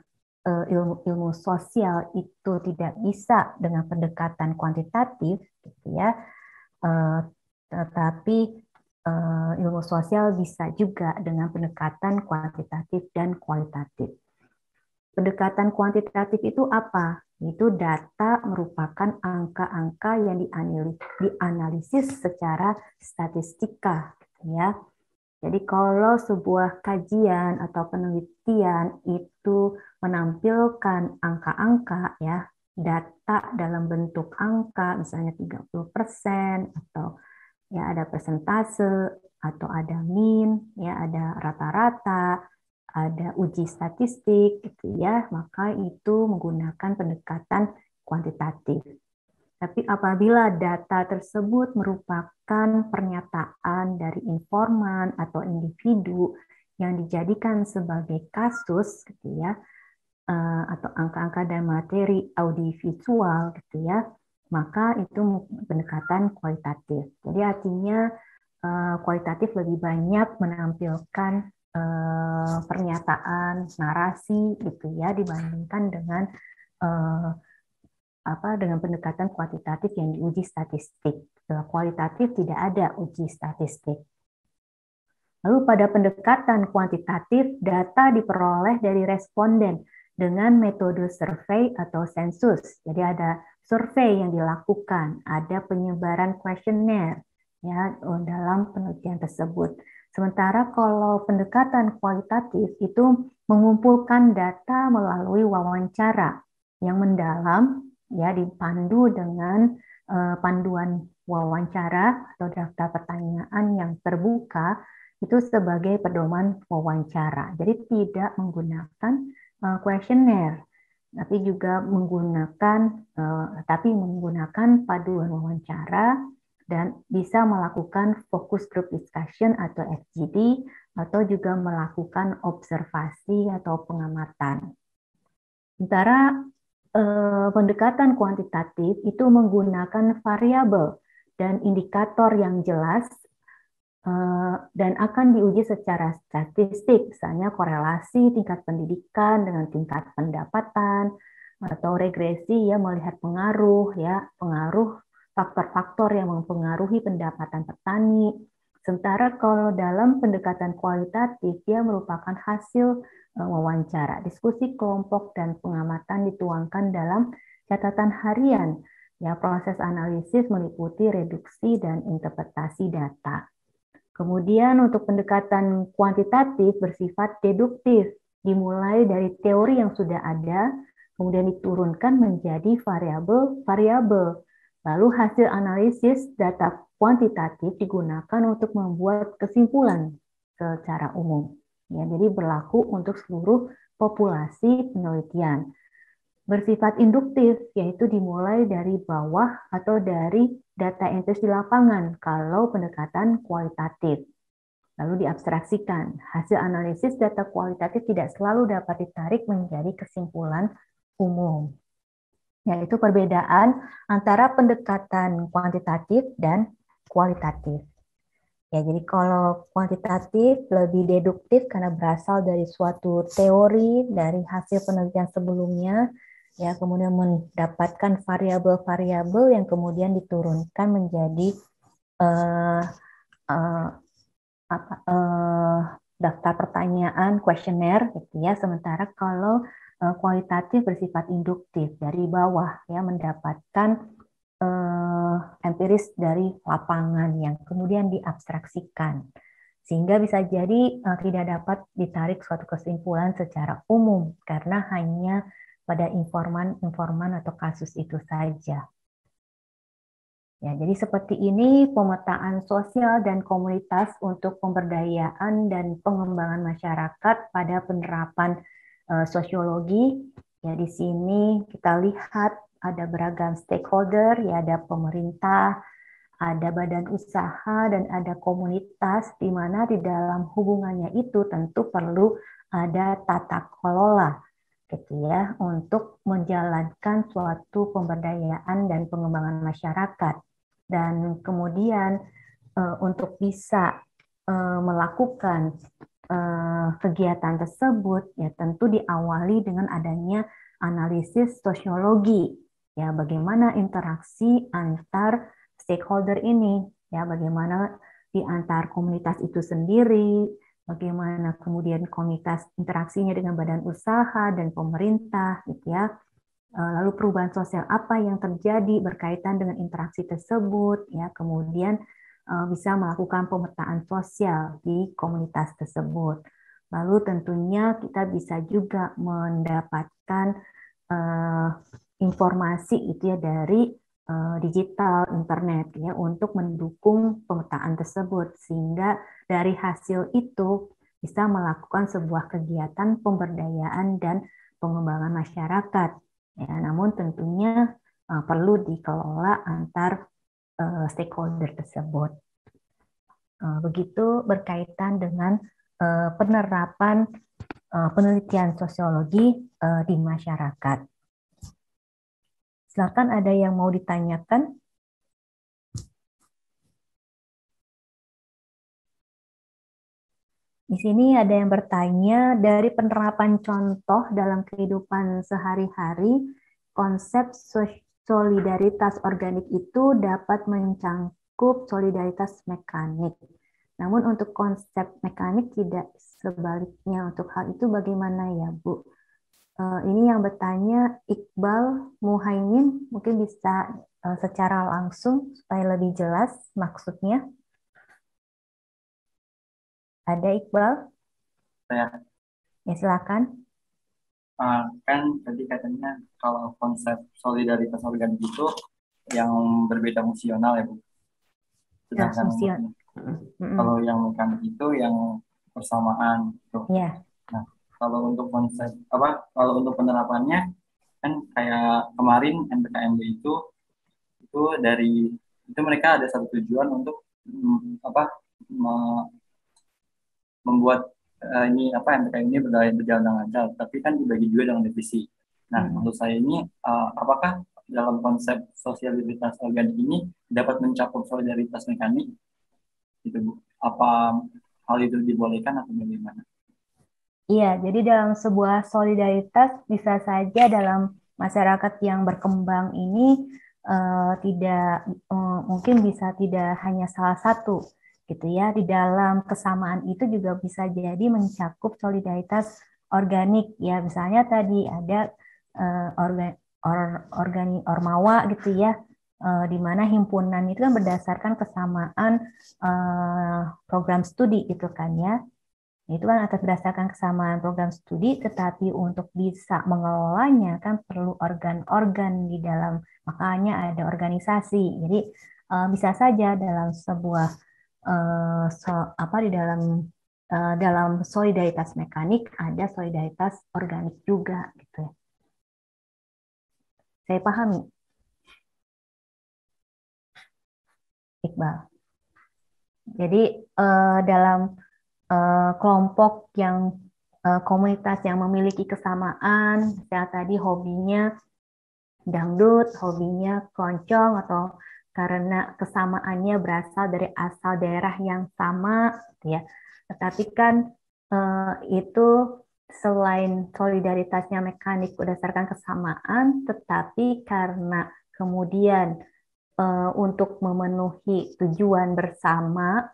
ilmu sosial itu tidak bisa dengan pendekatan kuantitatif, gitu ya. Tetapi ilmu sosial bisa juga dengan pendekatan kuantitatif dan kualitatif. Pendekatan kuantitatif itu apa? Itu data merupakan angka-angka yang dianalisis secara statistika, ya. Jadi kalau sebuah kajian atau penelitian itu menampilkan angka-angka, ya, data dalam bentuk angka, misalnya 30% atau ya ada persentase atau ada mean, ya ada rata-rata, ada uji statistik gitu ya, maka itu menggunakan pendekatan kuantitatif. Tapi apabila data tersebut merupakan pernyataan dari informan atau individu yang dijadikan sebagai kasus gitu ya, atau angka-angka dan materi audiovisual gitu ya, maka itu pendekatan kualitatif. Jadi artinya kualitatif lebih banyak menampilkan pernyataan, narasi gitu ya dibandingkan dengan dengan pendekatan kuantitatif yang diuji statistik. Kualitatif tidak ada uji statistik. Lalu pada pendekatan kuantitatif, data diperoleh dari responden dengan metode survei atau sensus. Jadi ada survei yang dilakukan, ada penyebaran kuesioner ya dalam penelitian tersebut. Sementara kalau pendekatan kualitatif itu mengumpulkan data melalui wawancara yang mendalam ya dipandu dengan panduan wawancara atau daftar pertanyaan yang terbuka itu sebagai pedoman wawancara. Jadi tidak menggunakan kuesioner, tapi juga menggunakan paduan wawancara dan bisa melakukan focus group discussion atau FGD atau juga melakukan observasi atau pengamatan. Sementara pendekatan kuantitatif itu menggunakan variabel dan indikator yang jelas dan akan diuji secara statistik, misalnya korelasi tingkat pendidikan dengan tingkat pendapatan atau regresi ya melihat pengaruh faktor-faktor yang mempengaruhi pendapatan petani. Sementara kalau dalam pendekatan kualitatif dia merupakan hasil wawancara, diskusi kelompok dan pengamatan dituangkan dalam catatan harian. Ya, proses analisis meliputi reduksi dan interpretasi data. Kemudian untuk pendekatan kuantitatif bersifat deduktif, dimulai dari teori yang sudah ada, kemudian diturunkan menjadi variabel-variabel. Lalu hasil analisis data kuantitatif digunakan untuk membuat kesimpulan secara umum. Ya, jadi berlaku untuk seluruh populasi penelitian. Bersifat induktif, yaitu dimulai dari bawah atau dari data empiris di lapangan kalau pendekatan kualitatif. Lalu diabstraksikan. Hasil analisis data kualitatif tidak selalu dapat ditarik menjadi kesimpulan umum. Yaitu perbedaan antara pendekatan kuantitatif dan kualitatif. Ya, jadi kalau kuantitatif lebih deduktif karena berasal dari suatu teori dari hasil penelitian sebelumnya, ya kemudian mendapatkan variabel-variabel yang kemudian diturunkan menjadi daftar pertanyaan kuesioner, gitu ya. Sementara kalau kualitatif bersifat induktif dari bawah, ya mendapatkan empiris dari lapangan yang kemudian diabstraksikan, sehingga bisa jadi tidak dapat ditarik suatu kesimpulan secara umum karena hanya pada informan atau kasus itu saja. Ya, jadi seperti ini pemetaan sosial dan komunitas untuk pemberdayaan dan pengembangan masyarakat pada penerapan sosiologi. Ya, di sini kita lihat ada beragam stakeholder, ya ada pemerintah, ada badan usaha, dan ada komunitas, di mana di dalam hubungannya itu tentu perlu ada tata kelola gitu ya, untuk menjalankan suatu pemberdayaan dan pengembangan masyarakat. Dan kemudian untuk bisa melakukan kegiatan tersebut ya tentu diawali dengan adanya analisis sosiologi, ya bagaimana interaksi antar stakeholder ini, ya bagaimana di antar komunitas itu sendiri, bagaimana kemudian komunitas interaksinya dengan badan usaha dan pemerintah gitu ya. Lalu perubahan sosial apa yang terjadi berkaitan dengan interaksi tersebut, ya kemudian bisa melakukan pemetaan sosial di komunitas tersebut. Lalu tentunya kita bisa juga mendapatkan informasi itu ya dari digital internet ya untuk mendukung pemetaan tersebut, sehingga dari hasil itu bisa melakukan sebuah kegiatan pemberdayaan dan pengembangan masyarakat. Ya, namun tentunya perlu dikelola antar stakeholder tersebut. Begitu berkaitan dengan penerapan penelitian sosiologi di masyarakat. Silakan ada yang mau ditanyakan? Di sini ada yang bertanya, dari penerapan contoh dalam kehidupan sehari-hari, konsep solidaritas organik itu dapat mencangkup solidaritas mekanik. Namun untuk konsep mekanik tidak sebaliknya. Untuk hal itu bagaimana ya, Bu? Ini yang bertanya Iqbal Muhaimin, mungkin bisa secara langsung supaya lebih jelas maksudnya. Ada Iqbal? Ya, silakan. Kan tadi katanya kalau konsep solidaritas organik itu yang berbeda fungsional ya, Bu. Sedangkan kalau yang mekanik itu yang persamaan gitu. Ya. Nah, kalau untuk konsep kalau untuk penerapannya kan kayak kemarin MPKMB itu dari itu mereka ada satu tujuan untuk membuat MPKMB ini berjalan dengan lancar, tapi kan dibagi juga dengan divisi. Nah, menurut saya ini apakah dalam konsep solidaritas organik ini dapat mencakup solidaritas mekanik? Gitu, Bu. Apa hal itu dibolehkan atau bagaimana? Iya, jadi dalam sebuah solidaritas bisa saja dalam masyarakat yang berkembang ini mungkin bisa tidak hanya salah satu gitu ya. Di dalam kesamaan itu juga bisa jadi mencakup solidaritas organik ya. Misalnya tadi ada ormawa gitu ya, di mana himpunan itu kan berdasarkan kesamaan program studi gitu kan ya. Itu kan atas berdasarkan kesamaan program studi, tetapi untuk bisa mengelolanya kan perlu organ-organ di dalam, makanya ada organisasi. Jadi bisa saja dalam sebuah di dalam solidaritas mekanik ada solidaritas organik juga gitu ya. Saya pahami, Iqbal. Jadi dalam kelompok yang komunitas yang memiliki kesamaan, misalnya tadi hobinya dangdut, hobinya keroncong, atau karena kesamaannya berasal dari asal daerah yang sama, ya. Tetapi kan itu selain solidaritasnya mekanik berdasarkan kesamaan, tetapi karena kemudian untuk memenuhi tujuan bersama,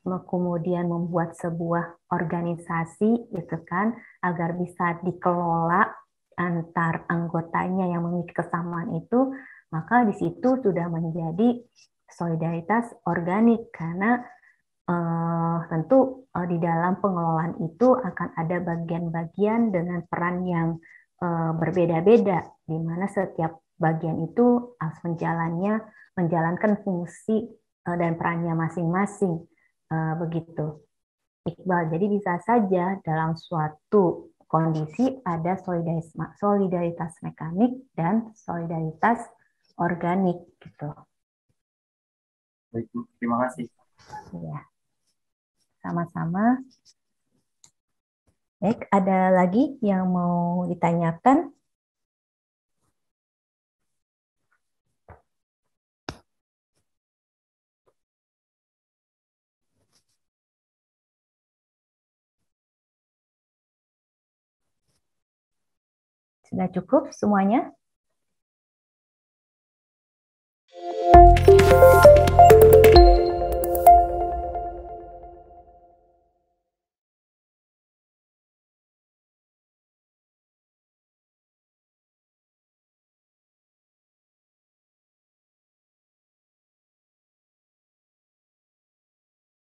kemudian membuat sebuah organisasi gitu kan agar bisa dikelola antar anggotanya yang memiliki kesamaan itu, maka di situ sudah menjadi solidaritas organik karena tentu di dalam pengelolaan itu akan ada bagian-bagian dengan peran yang berbeda-beda, di mana setiap bagian itu harus menjalankan fungsi dan perannya masing-masing. Begitu, Iqbal. Jadi bisa saja dalam suatu kondisi ada solidaritas mekanik dan solidaritas organik gitu. Baik, terima kasih. Ya, sama-sama. Baik, ada lagi yang mau ditanyakan? Sudah cukup semuanya?